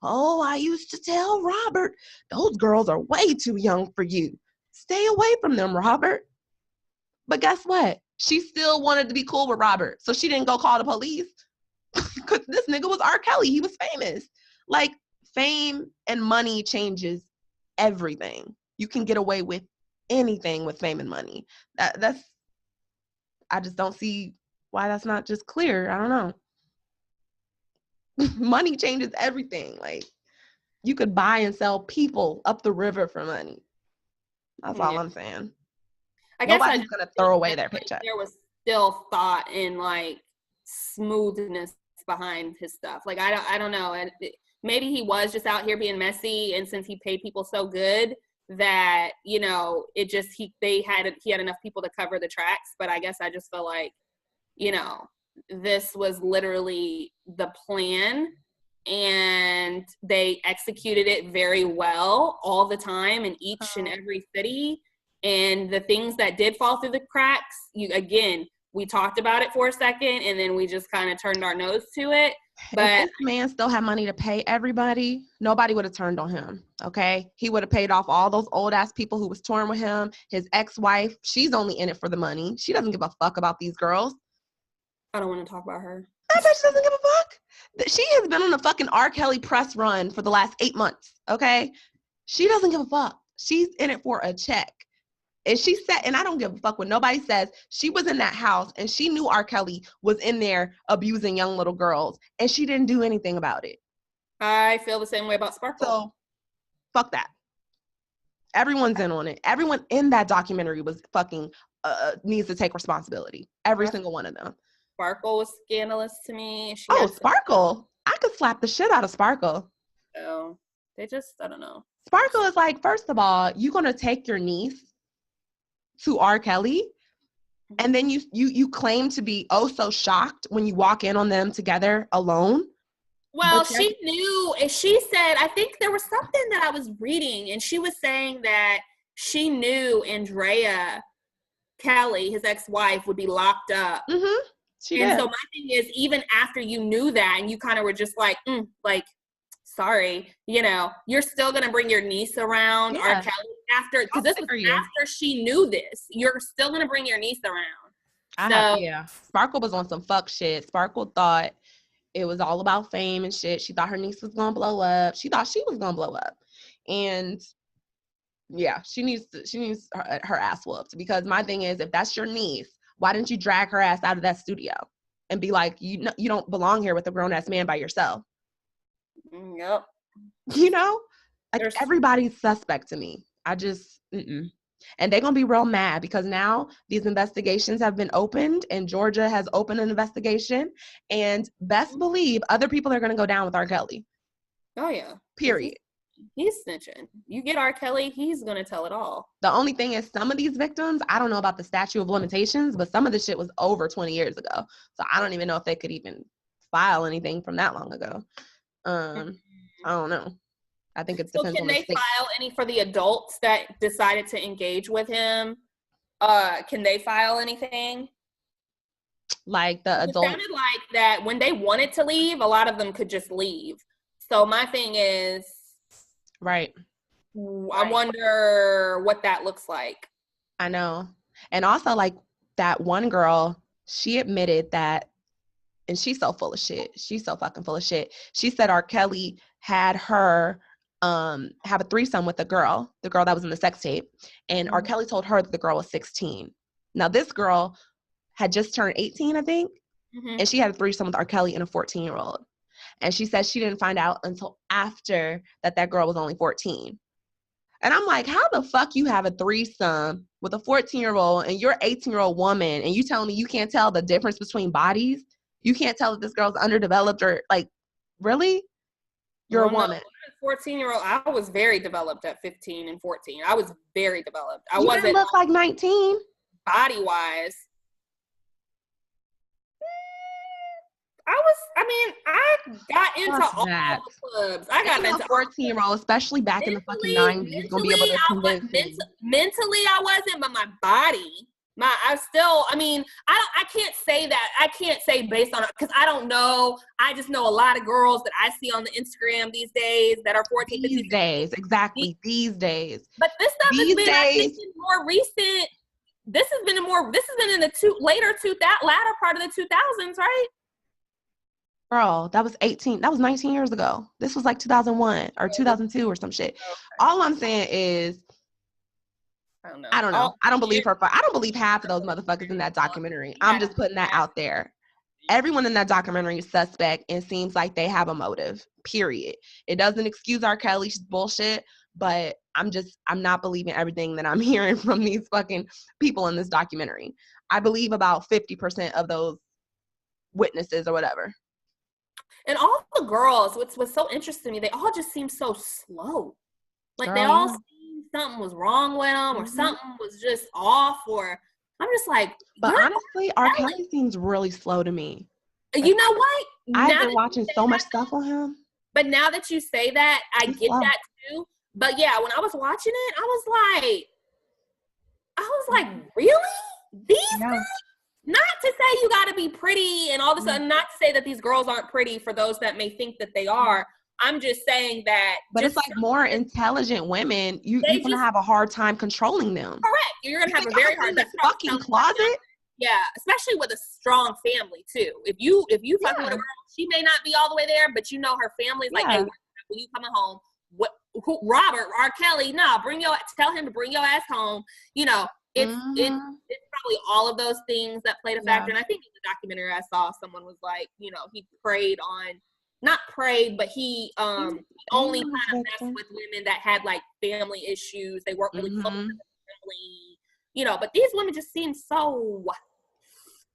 S1: oh, I used to tell Robert, those girls are way too young for you. Stay away from them, Robert. But guess what? She still wanted to be cool with Robert. So she didn't go call the police. Because this nigga was R. Kelly. He was famous. Like, fame and money changes everything. You can get away with anything with fame and money. I just don't see why that's not just clear. I don't know. Money changes everything. Like, you could buy and sell people up the river for money. That's all I'm saying.
S2: I guess
S1: nobody's gonna throw away their paycheck.
S2: There was still thought and like smoothness behind his stuff. Like I don't know, and maybe he was just out here being messy, and since he paid people so good that, you know, it just he had enough people to cover the tracks. But I guess I just felt like, you know, this was literally the plan, and they executed it very well all the time in each and every city. And the things that did fall through the cracks, we talked about it for a second, and then we just kind of turned our nose to it. But
S1: if this man still had money to pay everybody, nobody would have turned on him, okay? He would have paid off all those old-ass people who was touring with him. His ex-wife, she's only in it for the money. She doesn't give a fuck about these girls.
S2: I don't want to talk about her.
S1: That bitch doesn't give a fuck. She has been on the fucking R. Kelly press run for the last 8 months, okay? She doesn't give a fuck. She's in it for a check. And she said, and I don't give a fuck what nobody says, she was in that house and she knew R. Kelly was in there abusing young little girls, and she didn't do anything about it.
S2: I feel the same way about Sparkle.
S1: So, fuck that. Everyone's in on it. Everyone in that documentary was fucking needs to take responsibility. Every single one of them.
S2: Sparkle was scandalous to me.
S1: Sparkle. I could slap the shit out of Sparkle.
S2: Oh, they just, I don't know.
S1: Sparkle is like, first of all, you're going to take your niece to R. Kelly, and then you claim to be so shocked when you walk in on them together alone.
S2: Well, she knew, and she said, I think there was something that I was reading, and she was saying that she knew Andrea Kelly, his ex-wife, would be locked up.
S1: Mm-hmm.
S2: So my thing is, even after you knew that, and you kind of were just like, sorry, you know, you're still gonna bring your niece around R. Kelly after, because this was after she knew this. You're still gonna bring your niece around.
S1: Sparkle was on some fuck shit. Sparkle thought it was all about fame and shit. She thought her niece was gonna blow up. She thought she was gonna blow up, and she needs her ass whooped. Because my thing is, if that's your niece, why didn't you drag her ass out of that studio and be like, you don't belong here with a grown ass man by yourself?
S2: Yep.
S1: You know, like, everybody's suspect to me. I just, and they're going to be real mad because now these investigations have been opened, and Georgia has opened an investigation, and best believe other people are going to go down with R. Kelly.
S2: Oh, yeah.
S1: Period.
S2: He's snitching. You get R. Kelly, he's going to tell it all.
S1: The only thing is, some of these victims, I don't know about the statute of limitations, but some of this shit was over 20 years ago. So I don't even know if they could even file anything from that long ago. I don't know. I think it depends on the state.
S2: Can they file any for the adults that decided to engage with him? Can they file anything?
S1: Like the adults?
S2: It sounded like that when they wanted to leave, a lot of them could just leave. So my thing is,
S1: right.
S2: I wonder what that looks like.
S1: I know. And also, like, that one girl, she admitted that, and she's so full of shit. She's so fucking full of shit. She said R. Kelly had her have a threesome with the girl that was in the sex tape. And R. Kelly told her that the girl was 16. Now, this girl had just turned 18, I think. And she had a threesome with R. Kelly and a 14-year-old. And she said she didn't find out until after that girl was only 14. And I'm like, how the fuck you have a threesome with a 14-year-old and you're an 18-year-old woman, and you telling me you can't tell the difference between bodies? You can't tell if this girl's underdeveloped or, like, really? You're a woman.
S2: 14-year-old, I was very developed at 15 and 14. I was very developed.
S1: You didn't look like 19.
S2: Body-wise. I got into all the clubs. I got into
S1: a 14-year-old, especially back in the fucking 90s. Gonna be able to convince me.
S2: Mentally, I wasn't, but my body, I can't say that. I can't say based on it because I don't know. I just know a lot of girls that I see on the Instagram these days that are 14.
S1: These days. These days.
S2: But this stuff has been, I think, more recent. This has been in the latter part of the 2000s, right?
S1: Girl, that was 18. That was 19 years ago. This was like 2001 or 2002 or some shit. Okay. All I'm saying is, I don't know. I don't believe her. I don't believe half of those motherfuckers in that documentary. I'm just putting that out there. everyone in that documentary is suspect and seems like they have a motive, period. It doesn't excuse R. Kelly's bullshit, but I'm not believing everything that I'm hearing from these fucking people in this documentary. I believe about 50% of those witnesses or whatever.
S2: And all the girls, what's so interesting to me, they all just seem so slow. Like, girl, they all seem something was wrong with them, or something was just off, or I'm just like.
S1: But honestly, R. Kelly seems really slow to me.
S2: You know what?
S1: I've been watching so much stuff on him.
S2: But now that you say that, I get that too. But yeah, when I was watching it, I was like, really? These guys? Not to say you got to be pretty and all this, not to say that these girls aren't pretty for those that may think that they are. I'm just saying that.
S1: But it's like more intelligent women, you're going to have a hard time controlling them.
S2: Correct. You're going to have a very hard time.
S1: Fucking closet?
S2: Yeah, especially with a strong family too. If you fucking with a girl, she may not be all the way there, but you know her family's like, hey, when you coming home? Robert R. Kelly? No, tell him to bring your ass home. You know, it's probably all of those things that played a factor. And I think in the documentary I saw, someone was like, you know, he not preyed, but he only kind of messed with women that had like family issues. They weren't really close to the family, you know. But these women just seem so.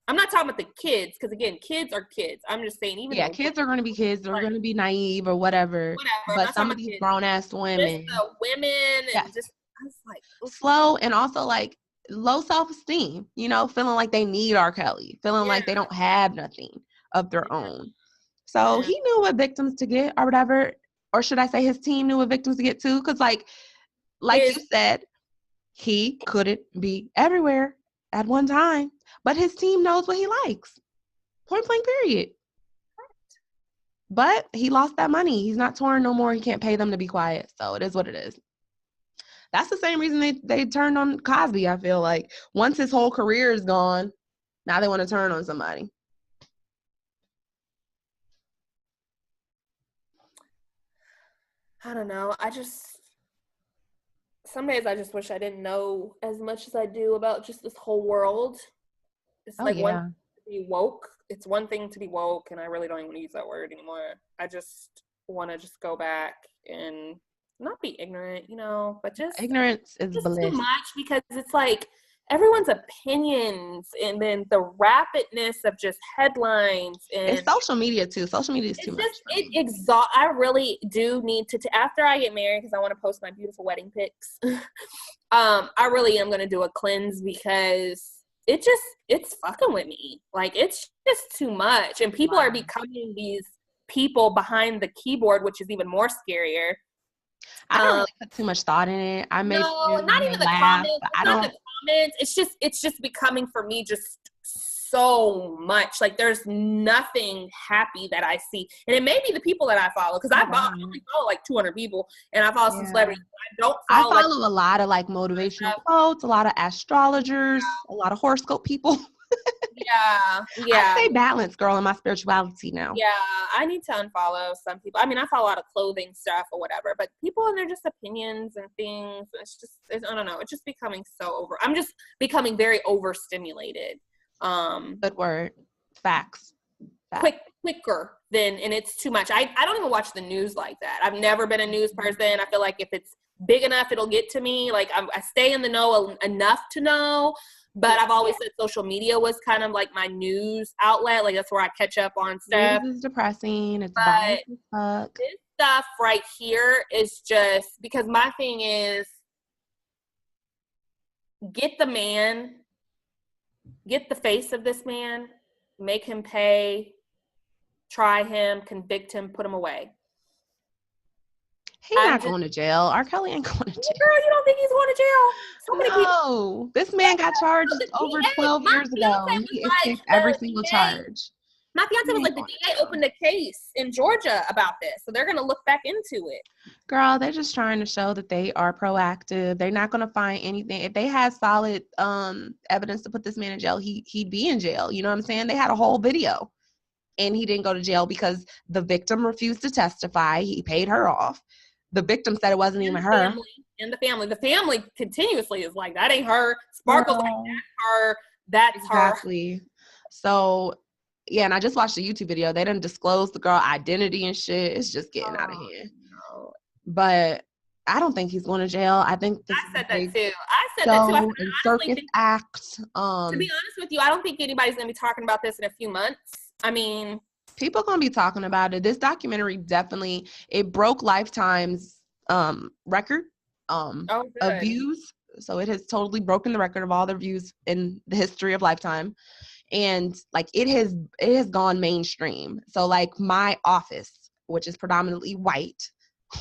S2: I'm not talking about the kids, because again, kids are kids. I'm just saying, even
S1: kids are going to be kids. They're going to be naive or whatever. But some of these grown ass women,
S2: just the women, and just I was like
S1: slow, and also like low self esteem. You know, feeling like they need R. Kelly, feeling like they don't have nothing of their own. So he knew what victims to get or whatever, or should I say, his team knew what victims to get too? Because like you said, he couldn't be everywhere at one time. But his team knows what he likes. Point blank, period. But he lost that money. He's not touring no more. He can't pay them to be quiet. So it is what it is. That's the same reason they turned on Cosby, I feel like. Once his whole career is gone, now they want to turn on somebody.
S2: I don't know. Some days I just wish I didn't know as much as I do about just this whole world. It's one thing to be woke. It's one thing to be woke, and I really don't even want to use that word anymore. I just want to just go back and not be ignorant, you know, but just
S1: ignorance is
S2: just
S1: bliss.
S2: Too much, because it's like everyone's opinions, and then the rapidness of just headlines, and
S1: it's social media too. Social media is too much.
S2: I really do need to after I get married, because I want to post my beautiful wedding pics. I really am going to do a cleanse, because it's fucking with me. Like, it's just too much. And people are becoming these people behind the keyboard, which is even more scarier.
S1: I don't really put too much thought in it. Not
S2: even the comments. Not the comments. It's just becoming, for me, just so much. Like, there's nothing happy that I see. And it may be the people that I follow, because I only follow like 200 people, and I follow some celebrities. I
S1: follow a lot of like motivational quotes, a lot of astrologers, a lot of horoscope people.
S2: Yeah.
S1: I stay balanced, girl, in my spirituality now.
S2: Yeah, I need to unfollow some people. I mean, I follow a lot of clothing stuff or whatever, but people and their just opinions and things. I don't know. It's just becoming so over. I'm just becoming very overstimulated.
S1: Good word. Facts.
S2: Quicker than, and it's too much. I don't even watch the news like that. I've never been a news person. I feel like if it's big enough, it'll get to me. Like, I stay in the know enough to know, but I've always said social media was kind of like my news outlet. Like, that's where I catch up on stuff.
S1: News is depressing. It's
S2: but this stuff right here is just, because my thing is, get the face of this man, make him pay, try him, convict him, put him away.
S1: He's not going to jail. R. Kelly ain't going to jail.
S2: Girl, you don't think he's going to jail? So many people.
S1: This man got charged over 12 years ago. He escaped every single charge.
S2: My fiance was like, the DA opened a case in Georgia about this, so they're going to look back into it.
S1: Girl, they're just trying to show that they are proactive. They're not going to find anything. If they had solid evidence to put this man in jail, he'd be in jail. You know what I'm saying? They had a whole video, and he didn't go to jail because the victim refused to testify. He paid her off. The victim said it wasn't even her.
S2: And the family continuously is like, that ain't her. Sparkle's like, that's her. That's
S1: exactly.
S2: her.
S1: So Yeah, and I just watched a YouTube video. They didn't disclose the girl identity and shit. It's just getting out of hand.
S2: No.
S1: But I don't think he's going to jail. I think this
S2: I
S1: is
S2: said
S1: a
S2: that
S1: big
S2: too. I said that too. I
S1: show and
S2: honestly
S1: circus
S2: think,
S1: act.
S2: to be honest with you, I don't think anybody's going to be talking about this in a few months. I mean,
S1: people going to be talking about it. This documentary definitely, it broke Lifetime's record of views. So it has totally broken the record of all the views in the history of Lifetime. And like it has gone mainstream. So like my office, which is predominantly white,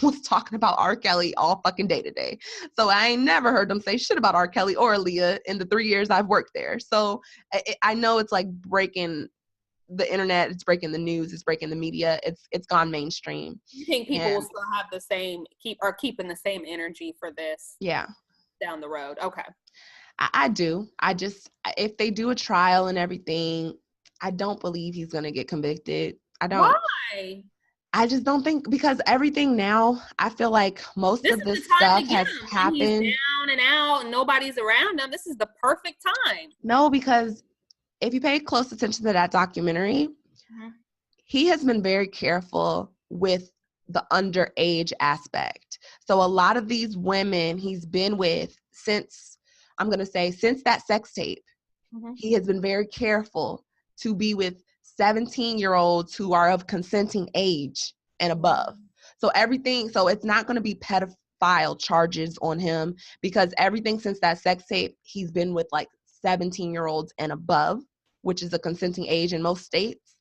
S1: was talking about R. Kelly all fucking day today. So I ain't never heard them say shit about R. Kelly or Aaliyah in the 3 years I've worked there. So I know it's like breaking the internet, it's breaking the news, it's breaking the media, it's gone mainstream.
S2: You think people will still have the same keeping the same energy for this?
S1: Yeah.
S2: Down the road. Okay.
S1: I do. I just, if they do a trial and everything, I don't believe he's gonna get convicted. I don't.
S2: Why?
S1: I just don't think, because everything now, I feel like most of this stuff has happened.
S2: He's down and out and nobody's around him. This is the perfect time.
S1: No, because if you pay close attention to that documentary, he has been very careful with the underage aspect. So a lot of these women he's been with since that sex tape, he has been very careful to be with 17-year-olds who are of consenting age and above. So it's not going to be pedophile charges on him, because everything since that sex tape, he's been with like 17-year-olds and above, which is a consenting age in most states.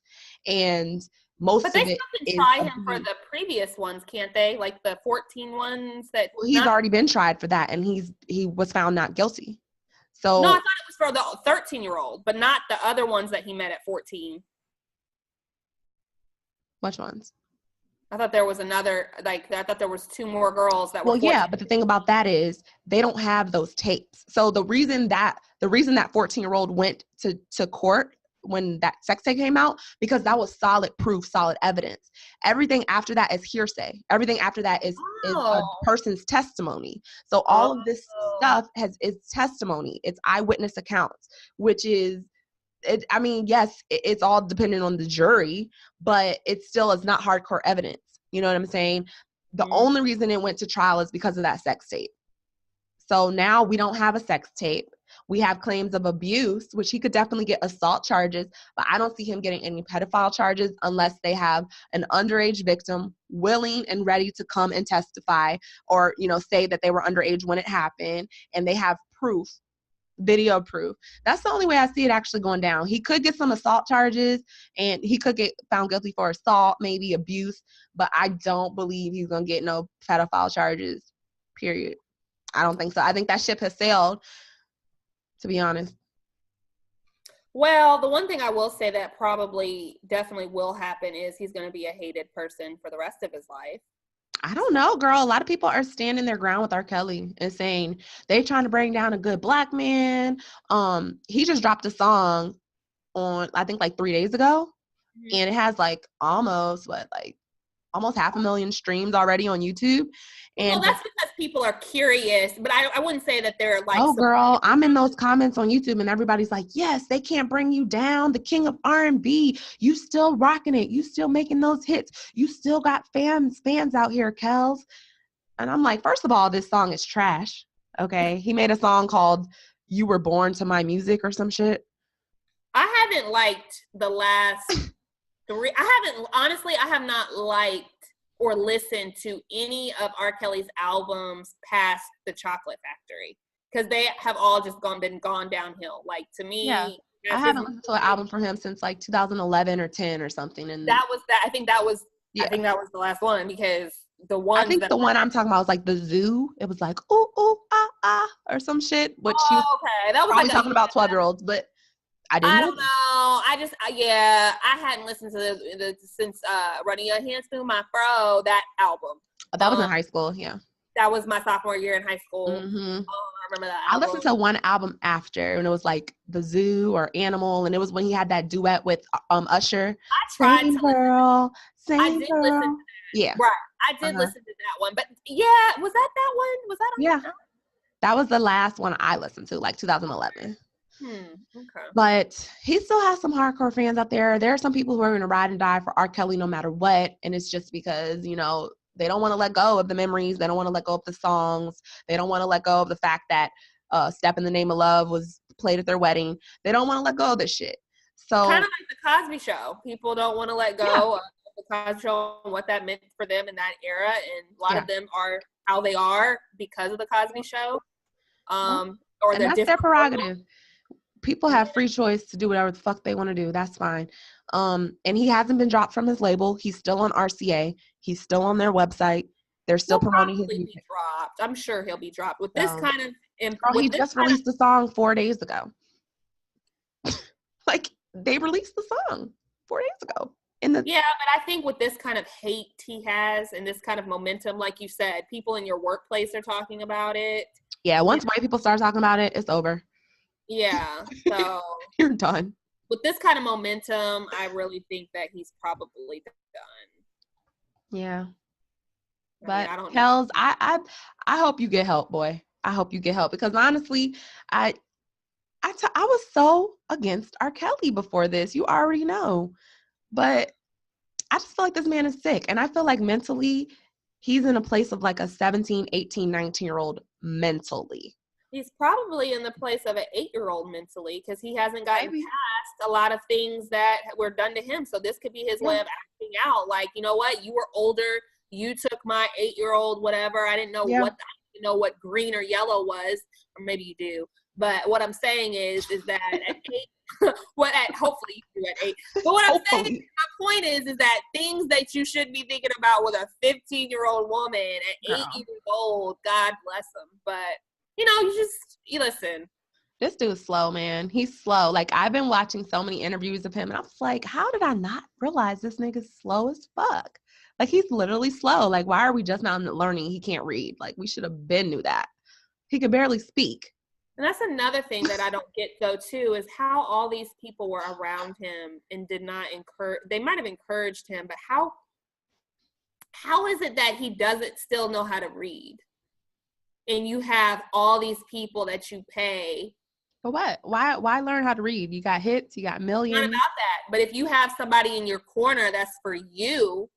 S1: And most of it,
S2: but they still can try him for the previous ones, can't they? Like the 14 ones that.
S1: Well, he's already been tried for that, and he was found not guilty. So
S2: no, I thought it was for the 13-year-old, but not the other ones that he met at 14.
S1: Which ones?
S2: I thought there was another, like, I thought there was 2 more girls that were 14.
S1: Yeah, but the thing about that is they don't have those tapes. So the reason that 14-year-old went to court when that sex tape came out, because that was solid proof, solid evidence. Everything after that is hearsay. Everything after that is a person's testimony. So all of this stuff is testimony. It's eyewitness accounts, which is, it's all dependent on the jury, but it still is not hardcore evidence. You know what I'm saying? The only reason it went to trial is because of that sex tape. So now we don't have a sex tape. We have claims of abuse, which he could definitely get assault charges, but I don't see him getting any pedophile charges unless they have an underage victim willing and ready to come and testify, or, say that they were underage when it happened, and they have proof, video proof. That's the only way I see it actually going down. He could get some assault charges, and he could get found guilty for assault, maybe abuse, but I don't believe he's going to get no pedophile charges, period. I don't think so. I think that ship has sailed, to be honest.
S2: Well, the one thing I will say that definitely will happen is he's going to be a hated person for the rest of his life.
S1: I don't know, girl. A lot of people are standing their ground with R. Kelly and saying they're trying to bring down a good black man. He just dropped a song on, I think, like 3 days ago, and it has like almost 500,000 streams already on YouTube. And
S2: that's because people are curious, but I wouldn't say that they're like.
S1: Oh, girl, I'm in those comments on YouTube, and everybody's like, "Yes, they can't bring you down, the king of R&B. You still rocking it. You still making those hits. You still got fans out here, Kels." And I'm like, first of all, this song is trash. Okay, he made a song called "You Were Born to My Music" or some shit.
S2: I haven't liked the last 3. I have not liked or listened to any of R. Kelly's albums past The Chocolate Factory, because they have all just been gone downhill. Like, to me,
S1: yeah. I haven't listened to an album from him since like 2011 or 10 or something. And
S2: I think that was the last one, because the one.
S1: I think the one I'm talking about was like The Zoo. It was like ooh ooh ah ah or some shit. Which
S2: okay, that was
S1: probably talking about 12-year-olds, but I don't know.
S2: I hadn't listened to since Running Your Hands Through My Fro, that album.
S1: That was in high school, yeah.
S2: That was my sophomore year in high school.
S1: Mm-hmm.
S2: I remember that album.
S1: I listened to one album after, and it was like The Zoo or Animal, and it was when he had that duet with Usher.
S2: I tried
S1: Same girl, same
S2: I did
S1: girl.
S2: Listen to that.
S1: Yeah.
S2: Right. I did listen to that one. But yeah, was that one? Was that on
S1: that was the last one I listened to, like 2011.
S2: Okay.
S1: But he still has some hardcore fans out there. There are some people who are going to ride and die for R. Kelly no matter what. And it's just because, you know, they don't want to let go of the memories. They don't want to let go of the songs. They don't want to let go of the fact that Step in the Name of Love was played at their wedding. They don't want to let go of this shit. So
S2: kind of like the Cosby Show. People don't want to let go of the Cosby Show and what that meant for them in that era. And a lot of them are how they are because of the Cosby Show. Or
S1: and that's their prerogative. People have free choice to do whatever the fuck they want to do. That's fine. And he hasn't been dropped from his label. He's still on RCA. He's still on their website. They're still promoting his music.
S2: Be dropped. I'm sure he'll be dropped with this kind of.
S1: He just released a song 4 days ago. Like they released the song 4 days ago.
S2: But I think with this kind of hate he has and this kind of momentum, like you said, people in your workplace are talking about it.
S1: Yeah, once white people start talking about it, it's over.
S2: Yeah, so
S1: you're done.
S2: With this kind of momentum, I really think that he's probably done.
S1: Yeah. But Kels, I hope you get help, boy. I hope you get help because honestly, I was so against R. Kelly before this. You already know. But I just feel like this man is sick. And I feel like mentally, he's in a place of like a 17, 18, 19-year-old mentally.
S2: He's probably in the place of an 8-year-old mentally because he hasn't gotten past a lot of things that were done to him. So this could be his way of acting out. Like, you know what? You were older. You took my 8-year-old whatever. I didn't know what green or yellow was, or maybe you do. But what I'm saying is that at 8, hopefully you do at 8. But what I'm saying, my point is that things that you should be thinking about with a 15-year-old woman at 8 years old, God bless him. But you know, you listen.
S1: This dude's slow, man. He's slow. Like, I've been watching so many interviews of him, and I was like, how did I not realize this nigga's slow as fuck? Like, he's literally slow. Like, why are we just now learning he can't read? Like, we should have been knew that. He could barely speak.
S2: And that's another thing that I don't get, though, too, is how all these people were around him and did not encourage. They might have encouraged him, but how is it that he doesn't still know how to read? And you have all these people that you pay.
S1: For what? Why learn how to read? You got hits, you got millions.
S2: Not about that. But if you have somebody in your corner that's for you,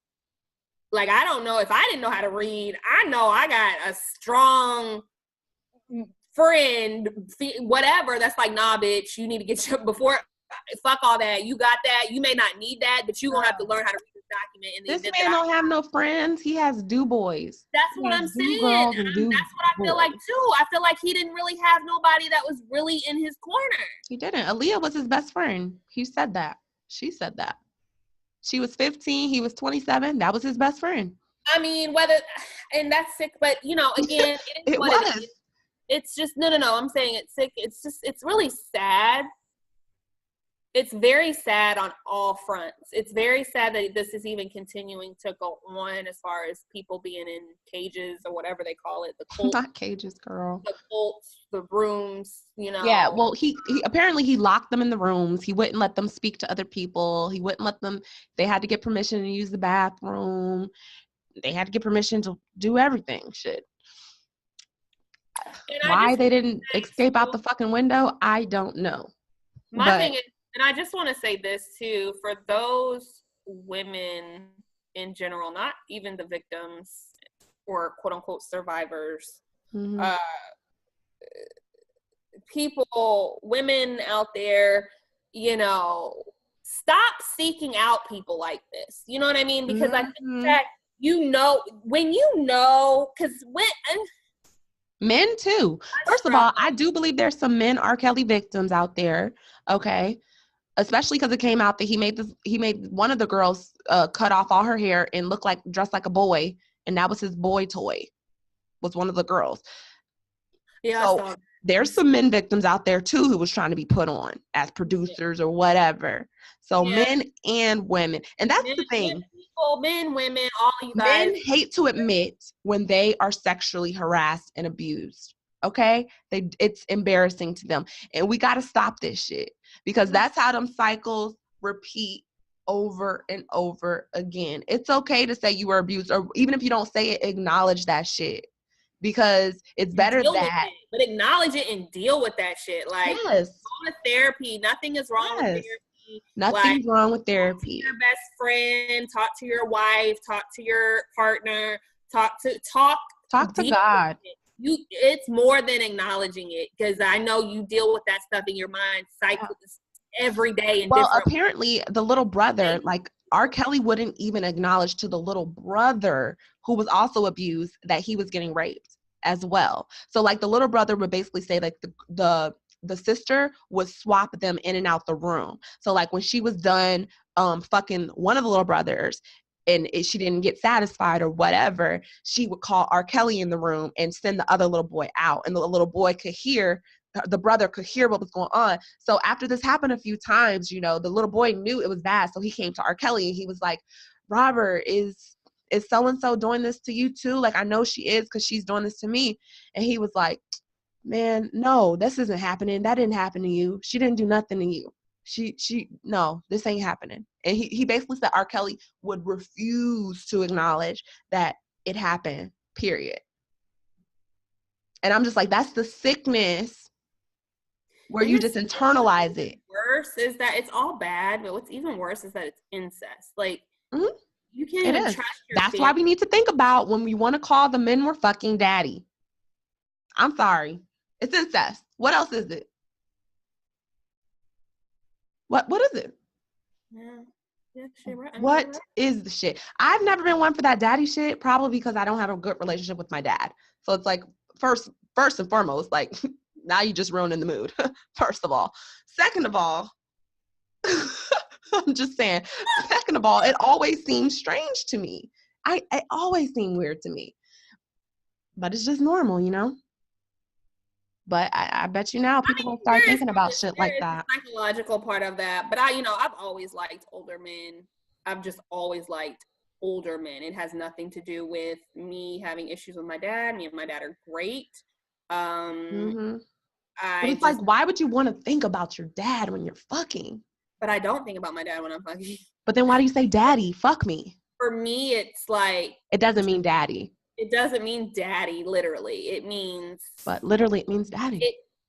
S2: like, I don't know if I didn't know how to read. I know I got a strong friend, whatever, that's like, nah, bitch, you need to get fuck all that. You got that. You may not need that, but you're going to have to learn how to read this document. In the
S1: this man don't have no friends. He has do boys.
S2: That's what I'm saying. That's what I feel like, too. I feel like he didn't really have nobody that was really in his corner.
S1: He didn't. Aaliyah was his best friend. He said that. She said that. She was 15. He was 27. That was his best friend.
S2: I mean, and that's sick, but, you know, again,
S1: it was.
S2: It's just, no, I'm saying it's sick. It's just, it's really sad. It's very sad on all fronts. It's very sad that this is even continuing to go on as far as people being in cages or whatever they call it. The cults.
S1: Not cages, girl.
S2: The cults, the rooms, you know.
S1: Yeah, well, he apparently he locked them in the rooms. He wouldn't let them speak to other people. He wouldn't let them, they had to get permission to use the bathroom. They had to get permission to do everything. Shit. Why they didn't escape out the fucking window, I don't know.
S2: My thing is, and I just want to say this too, for those women in general, not even the victims or quote unquote survivors, women out there, you know, stop seeking out people like this. You know what I mean? Because I think that, you know, when you know, because
S1: men too. First of all, I do believe there's some men R. Kelly victims out there. Okay. Especially because it came out that he made one of the girls cut off all her hair and dressed like a boy, and that was his boy toy, was one of the girls. Yeah. So there's some men victims out there too who was trying to be put on as producers or whatever. So men and women, and that's the thing.
S2: Men, women, all you guys.
S1: Men hate to admit when they are sexually harassed and abused. Okay, it's embarrassing to them, and we got to stop this shit because that's how them cycles repeat over and over again. It's okay to say you were abused, or even if you don't say it, acknowledge that shit. because it's better
S2: deal
S1: that.
S2: with it, but acknowledge it and deal with that shit. Like,
S1: Yes.
S2: go to therapy. Nothing is wrong with therapy.
S1: Nothing's wrong with therapy.
S2: Talk to your best friend, talk to your wife, talk to your partner, talk to
S1: God.
S2: It's more than acknowledging it, because I know you deal with that stuff in your mind cycles every day.
S1: Well, apparently the little brother, like R. Kelly wouldn't even acknowledge to the little brother who was also abused that he was getting raped as well. So like the little brother would basically say like the sister would swap them in and out the room. So like when she was done fucking one of the little brothers and she didn't get satisfied or whatever, she would call R. Kelly in the room and send the other little boy out, and the little boy could hear, the brother could hear what was going on. So after this happened a few times, you know, the little boy knew it was bad. So he came to R. Kelly and he was like, Robert, is so-and-so doing this to you too? Like, I know she is because she's doing this to me. And he was like, man, no, this isn't happening. That didn't happen to you. She didn't do nothing to you. No, this ain't happening. And he basically said R. Kelly would refuse to acknowledge that it happened, period. And I'm just like, that's the sickness where you just internalize it.
S2: Worse is that it's all bad, but what's even worse is that it's incest. Like, you can't even trust your
S1: That's why we need to think about when we want to call the men we're fucking daddy. I'm sorry. It's incest. What else is it? What is it?
S2: Yeah, shit, right.
S1: What is the shit? I've never been one for that daddy shit, probably because I don't have a good relationship with my dad. So it's like, first and foremost, like, now you just ruining the mood, first of all. Second of all, I'm just saying, second of all, it always seems strange to me. It always seemed weird to me. But it's just normal, you know? But I bet you now people will start thinking about shit like that.
S2: The psychological part of that. But I've always liked older men. I've just always liked older men. It has nothing to do with me having issues with my dad. Me and my dad are great.
S1: But it's like, why would you want to think about your dad when you're fucking?
S2: But I don't think about my dad when I'm fucking.
S1: But then why do you say daddy? Fuck me.
S2: For me, it's like,
S1: it doesn't mean daddy.
S2: It doesn't mean daddy, literally. It means...
S1: But literally, it means daddy.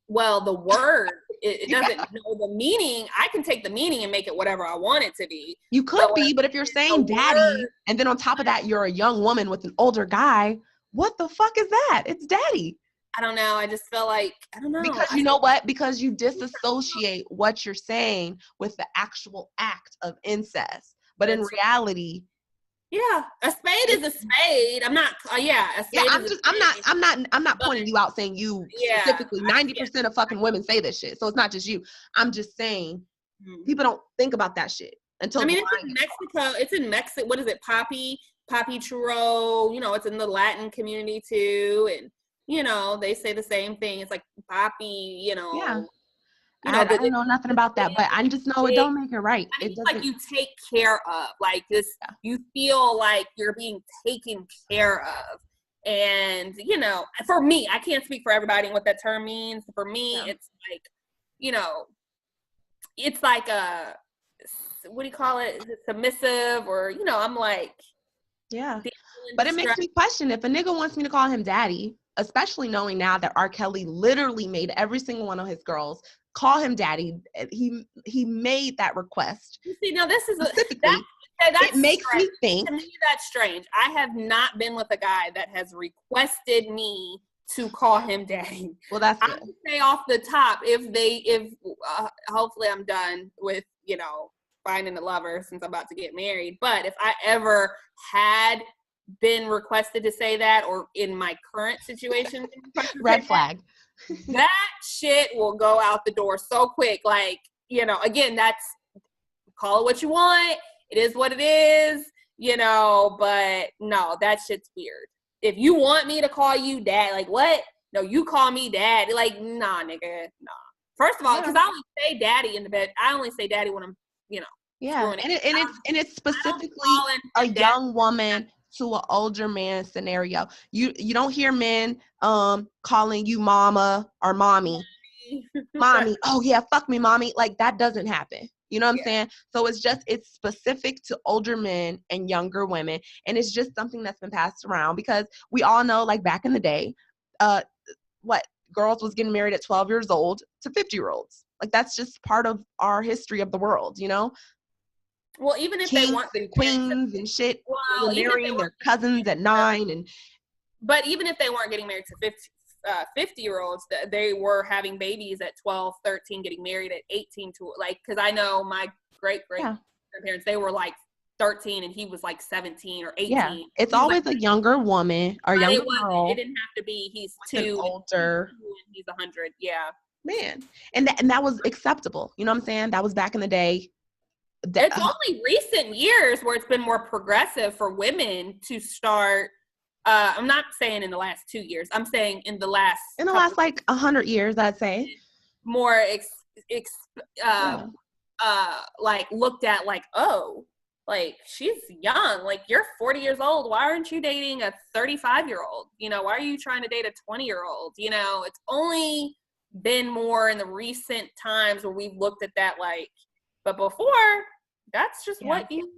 S2: The word, it doesn't know the meaning. I can take the meaning and make it whatever I want it to be.
S1: You could be, but if you're saying daddy, and then on top of that, you're a young woman with an older guy, what the fuck is that? It's daddy.
S2: I don't know. I just feel like, I don't know.
S1: Because you know what? Because you disassociate what you're saying with the actual act of incest. But in reality...
S2: Yeah, a spade is a spade. I'm not. A spade
S1: I'm not pointing you out saying you specifically. 90% of fucking women say this shit, so it's not just you. I'm just saying people don't think about that shit until.
S2: I mean, it's in Mexico. It's in Mexico. What is it? Papi churro. You know, it's in the Latin community too, and you know they say the same thing. It's like papi. You know.
S1: Yeah. I don't know nothing about that, but I just know it don't make it right.
S2: It's like you take care of, like this. You feel like you're being taken care of, and you know, for me, I can't speak for everybody and what that term means. For me, it's like, you know, it's like a, what do you call it? Is it submissive, or you know, I'm like,
S1: But it makes me question if a nigga wants me to call him daddy, especially knowing now that R. Kelly literally made every single one of his girls call him daddy. He made that request.
S2: You see, now this is
S1: specifically. It makes me think.
S2: To me, that's strange. I have not been with a guy that has requested me to call him daddy.
S1: Well, that's good.
S2: I would say off the top, if hopefully I'm done with, you know, finding a lover since I'm about to get married. But if I ever had been requested to say that, or in my current situation,
S1: red flag.
S2: That shit will go out the door so quick. Like, you know, again, that's, call it what you want. It is what it is, you know, but no, that shit's weird. If you want me to call you dad, like what? No, you call me dad. Like, nah, nigga, nah. First of all, because I only say daddy in the bed. I only say daddy when I'm, you know.
S1: Yeah, and it's specifically a young woman to an older man scenario. You don't hear men calling you mama or mommy. Mommy, oh yeah, fuck me, mommy. Like that doesn't happen. You know what I'm saying? So it's specific to older men and younger women. And it's just something that's been passed around because we all know, like back in the day, what girls was getting married at 12 years old to 50-year-olds. Like that's just part of our history of the world, you know?
S2: Well, even if
S1: Kings
S2: they weren't
S1: and queens and shit were
S2: even if they
S1: marrying their
S2: weren't
S1: cousins at 9 and
S2: but even if they weren't getting married to 50-year-olds, they were having babies at 12, 13, getting married at 18 to like, because I know my great grandparents, they were like 13 and he was like 17 or 18.
S1: Yeah, it's always like, a younger woman or younger girl.
S2: It didn't have to be he's 2
S1: older
S2: and he's 100. Yeah.
S1: Man. And that was acceptable. You know what I'm saying? That was back in the day.
S2: It's only recent years where it's been more progressive for women to start. I'm not saying in the last 2 years. I'm saying in the last
S1: like 100 years, I'd say.
S2: More like looked at like, oh, like she's young. Like you're 40 years old. Why aren't you dating a 35-year-old? You know, why are you trying to date a 20-year-old? You know, it's only been more in the recent times where we've looked at that like, but before that's just what you.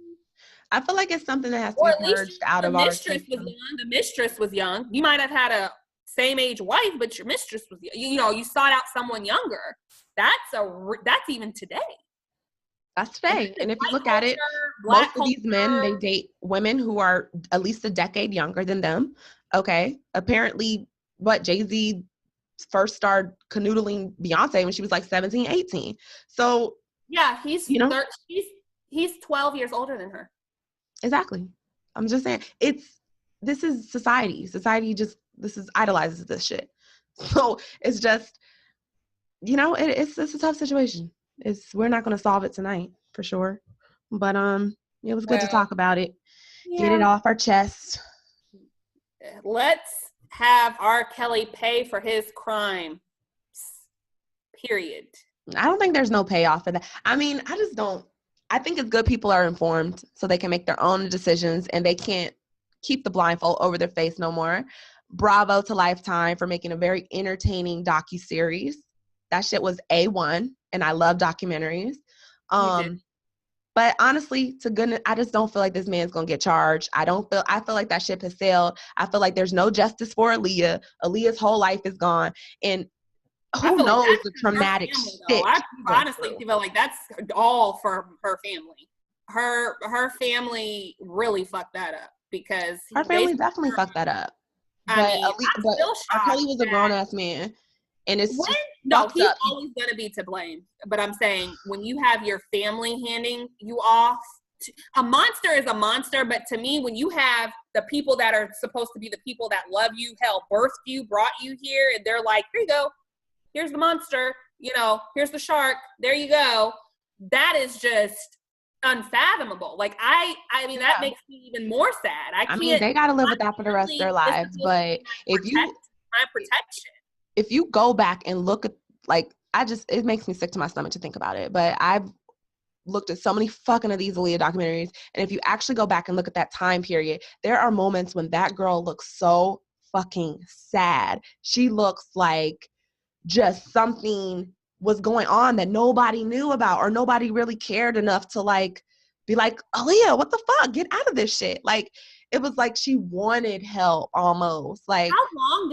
S1: I feel like it's something that has to be purged out of our system.
S2: The mistress was young. You might have had a same age wife, but your mistress was, you know, you sought out someone younger. That's even today.
S1: That's today. And if you look at it, most of these men, they date women who are at least a decade younger than them. Okay. Apparently, Jay-Z first started canoodling Beyonce when she was like 17, 18. So
S2: yeah, he's 12 years older than her.
S1: Exactly. I'm just saying this is society. Society idolizes this shit. So it's just, you know, it's a tough situation. We're not going to solve it tonight for sure. But it was good to talk about it. Yeah. Get it off our chest.
S2: Let's have R. Kelly pay for his crime. Period.
S1: I don't think there's no payoff for that. I mean, I think it's good people are informed so they can make their own decisions and they can't keep the blindfold over their face no more. Bravo to Lifetime for making a very entertaining docuseries. That shit was A1, and I love documentaries. But honestly, to goodness, I just don't feel like this man's gonna get charged. I feel like that ship has sailed. I feel like there's no justice for Aaliyah. Aaliyah's whole life is gone. And who knows the traumatic shit.
S2: I honestly feel like that's all for her family. Her family really fucked that up because
S1: her family definitely fucked that up. But R. Kelly was a grown ass man, and it's
S2: he's always gonna be to blame. But I'm saying when you have your family handing you off, a monster is a monster. But to me, when you have the people that are supposed to be the people that love you, birthed you, brought you here, and they're like, here you go. Here's the monster, you know, here's the shark, there you go. That is just unfathomable. Like, I mean, that makes me even more sad. I mean,
S1: they got to live with that for the rest of their lives. But if you go back and look at, like, it makes me sick to my stomach to think about it. But I've looked at so many fucking of these Aaliyah documentaries. And if you actually go back and look at that time period, there are moments when that girl looks so fucking sad. She looks like just something was going on that nobody knew about or nobody really cared enough to like be like, Aaliyah, what the fuck? Get out of this shit. Like, it was like she wanted help almost. Like,
S2: how long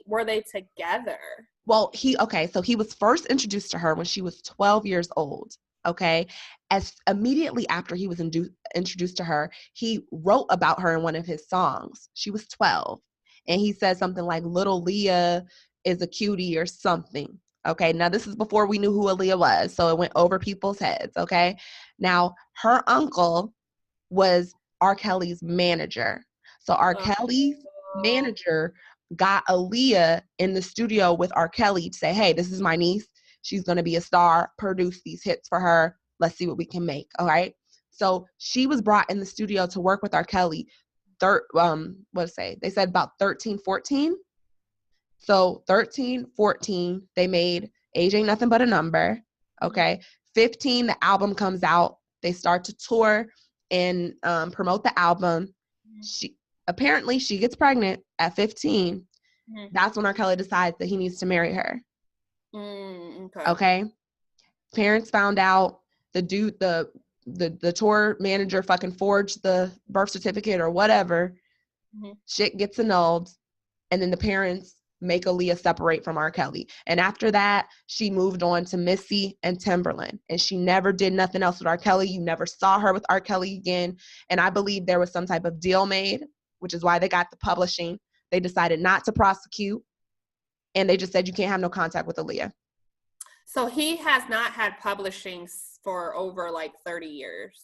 S2: were they together?
S1: Well, so he was first introduced to her when she was 12 years old. Okay. As immediately after he was introduced to her, he wrote about her in one of his songs. She was 12. And he said something like, little Leah is a cutie or something. Okay. Now this is before we knew who Aaliyah was. So it went over people's heads. Okay. Now her uncle was R. Kelly's manager. So R. Kelly's manager got Aaliyah in the studio with R. Kelly to say, hey, this is my niece. She's going to be a star. Produce these hits for her. Let's see what we can make. All right. So she was brought in the studio to work with R. Kelly. They said about 13, 14. So 13, 14, they made Age Ain't Nothing But a Number. Okay. 15, the album comes out. They start to tour and promote the album. She gets pregnant at 15. That's when R. Kelly decides that he needs to marry her. Okay. Parents found out. the dude, the tour manager fucking forged the birth certificate or whatever. Mm-hmm. Shit gets annulled, and then the parents make Aaliyah separate from R. Kelly. And after that, she moved on to Missy and Timberland. And she never did nothing else with R. Kelly. You never saw her with R. Kelly again. And I believe there was some type of deal made, which is why they got the publishing. They decided not to prosecute. And they just said you can't have no contact with Aaliyah.
S2: So he has not had publishing for over like 30 years.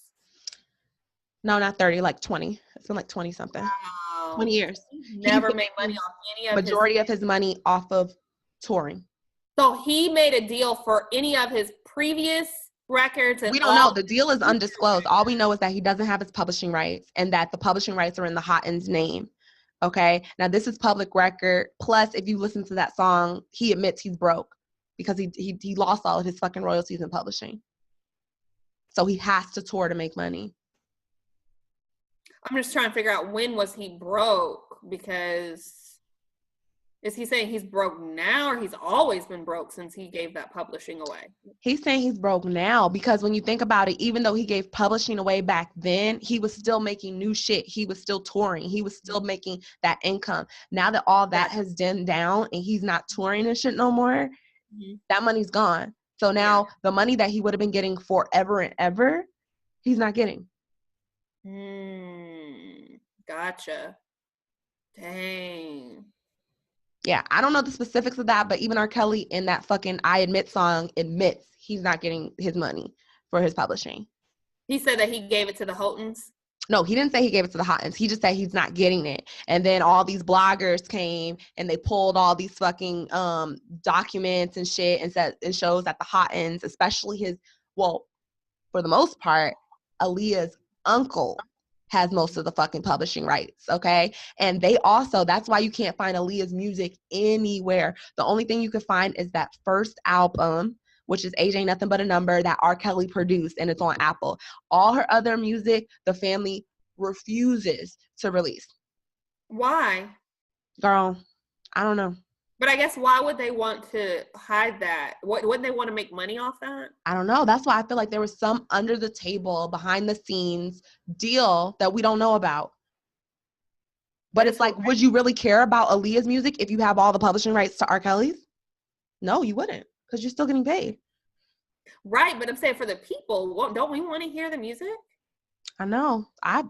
S1: No, not 30, like 20. It's been like 20 something.
S2: Wow.
S1: 20 years.
S2: Never made money off any of
S1: majority of his money off of touring.
S2: So he made a deal for any of his previous records? And
S1: we don't know. The deal is undisclosed. All we know is that he doesn't have his publishing rights and that the publishing rights are in the Hotten's name. Okay? Now, this is public record. Plus, if you listen to that song, he admits he's broke because he lost all of his fucking royalties in publishing. So he has to tour to make money.
S2: I'm just trying to figure out, when was he broke? Because is he saying he's broke now, or he's always been broke since he gave that publishing away?
S1: He's saying he's broke now because when you think about it, even though he gave publishing away back then, he was still making new shit. He was still touring. He was still making that income. Now that all that has dimmed down and he's not touring and shit no more, that money's gone. So now the money that he would have been getting forever and ever, he's not getting.
S2: Gotcha. Dang.
S1: Yeah, I don't know the specifics of that, but even R. Kelly in that fucking I Admit song admits he's not getting his money for his publishing.
S2: He said that he gave it to the Hotens?
S1: No, he didn't say he gave it to the Hotens. He just said he's not getting it. And then all these bloggers came and they pulled all these fucking documents and shit and said and shows that the Hotens, especially for the most part, Aaliyah's uncle has most of the fucking publishing rights, okay? And they also, that's why you can't find Aaliyah's music anywhere. The only thing you can find is that first album, which is Age Ain't Nothing But a Number, that R. Kelly produced, and it's on Apple. All her other music, the family refuses to release.
S2: Why?
S1: Girl, I don't know.
S2: But I guess why would they want to hide that? Wouldn't they want to make money off that?
S1: I don't know. That's why I feel like there was some under the table, behind the scenes deal that we don't know about. But it's like, would you really care about Aaliyah's music if you have all the publishing rights to R. Kelly's? No, you wouldn't, because you're still getting paid.
S2: Right, but I'm saying for the people, don't we want to hear the music?
S1: I know. I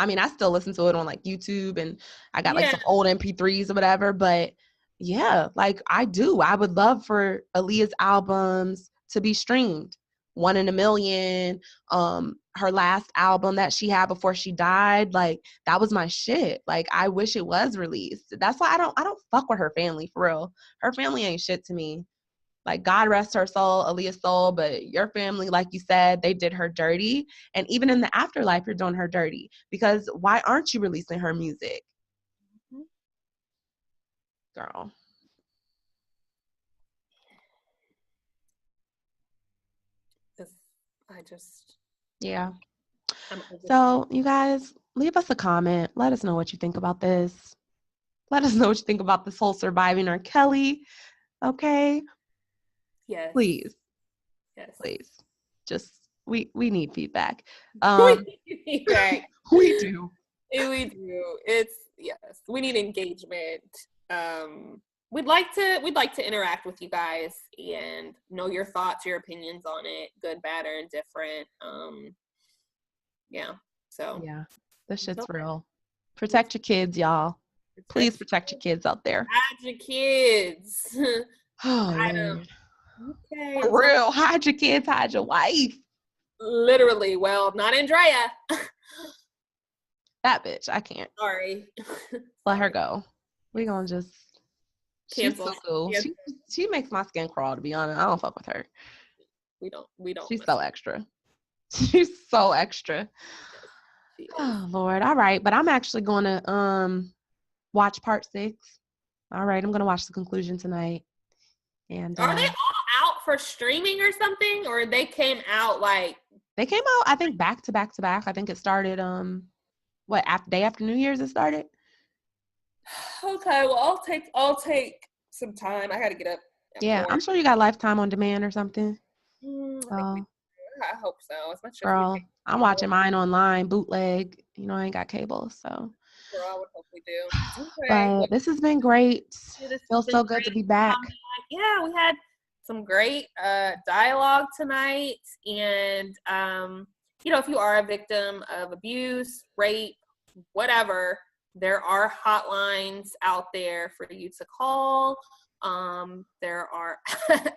S1: mean, I still listen to it on like YouTube, and I got like some old MP3s or whatever, but yeah, like I do. I would love for Aaliyah's albums to be streamed. 1 in a Million, her last album that she had before she died, like that was my shit. Like I wish it was released. That's why I don't fuck with her family, for real. Her family ain't shit to me. Like God rest her soul, Aaliyah's soul, but your family, like you said, they did her dirty. And even in the afterlife, you're doing her dirty, because why aren't you releasing her music? Girl. Yeah. So you guys, leave us a comment. Let us know what you think about this. Let us know what you think about this whole surviving R. Kelly. Okay?
S2: Yes.
S1: Please.
S2: Yes.
S1: Please. Just, we need feedback.
S2: Feedback.
S1: We do.
S2: We do. Yes. We need engagement. We'd like to interact with you guys and know your thoughts, your opinions on it, good, bad, or indifferent. Yeah. So
S1: yeah, this shit's real. Protect your kids, y'all. Please protect your kids out there.
S2: Hide your kids.
S1: Oh, okay. For real. Hide your kids, hide your wife.
S2: Literally. Well, not Andrea.
S1: That bitch, I can't.
S2: Sorry.
S1: Let her go. We gonna just
S2: cancel.
S1: She's so cool. She makes my skin crawl, to be honest. I don't fuck with her.
S2: We don't.
S1: She's so extra. She's so extra. Oh Lord. All right. But I'm actually gonna watch part 6. All right, I'm gonna watch the conclusion tonight. And
S2: are they all out for streaming or something? Or they came out like
S1: they came out, I think, back to back to back. I think it started day after New Year's it started.
S2: Okay, well I'll take some time. I gotta get up.
S1: Yeah, I'm sure you got Lifetime on demand or something.
S2: I hope so. As much as we
S1: Girl,
S2: pay
S1: I'm watching mine online, bootleg. You know, I ain't got cable, so.
S2: girl, I would hope we do. Okay.
S1: But this has been great.
S2: Yeah, this has
S1: Feels
S2: been
S1: so good to
S2: great.
S1: be back.
S2: Yeah, we had some great dialogue tonight. And, you know, if you are a victim of abuse, rape, whatever, there are hotlines out there for you to call. There are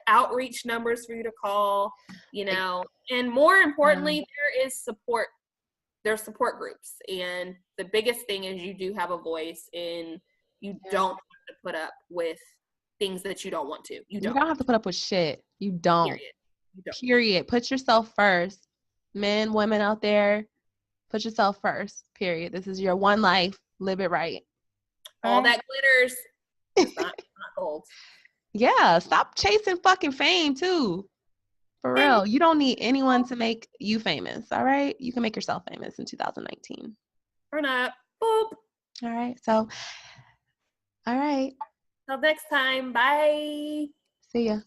S2: outreach numbers for you to call, you know, and more importantly, there is support. There's support groups. And the biggest thing is you do have a voice, and you don't have to put up with things that you don't want to. You don't
S1: have to put up with shit. You don't.
S2: Period. You don't.
S1: Period. Put yourself first. Men, women out there, put yourself first. Period. This is your one life. Live it right.
S2: All that glitters is not gold.
S1: Yeah. Stop chasing fucking fame too. For real. You don't need anyone to make you famous. All right. You can make yourself famous in 2019.
S2: Turn up. Boop.
S1: All right. So, all right.
S2: Till next time. Bye.
S1: See ya.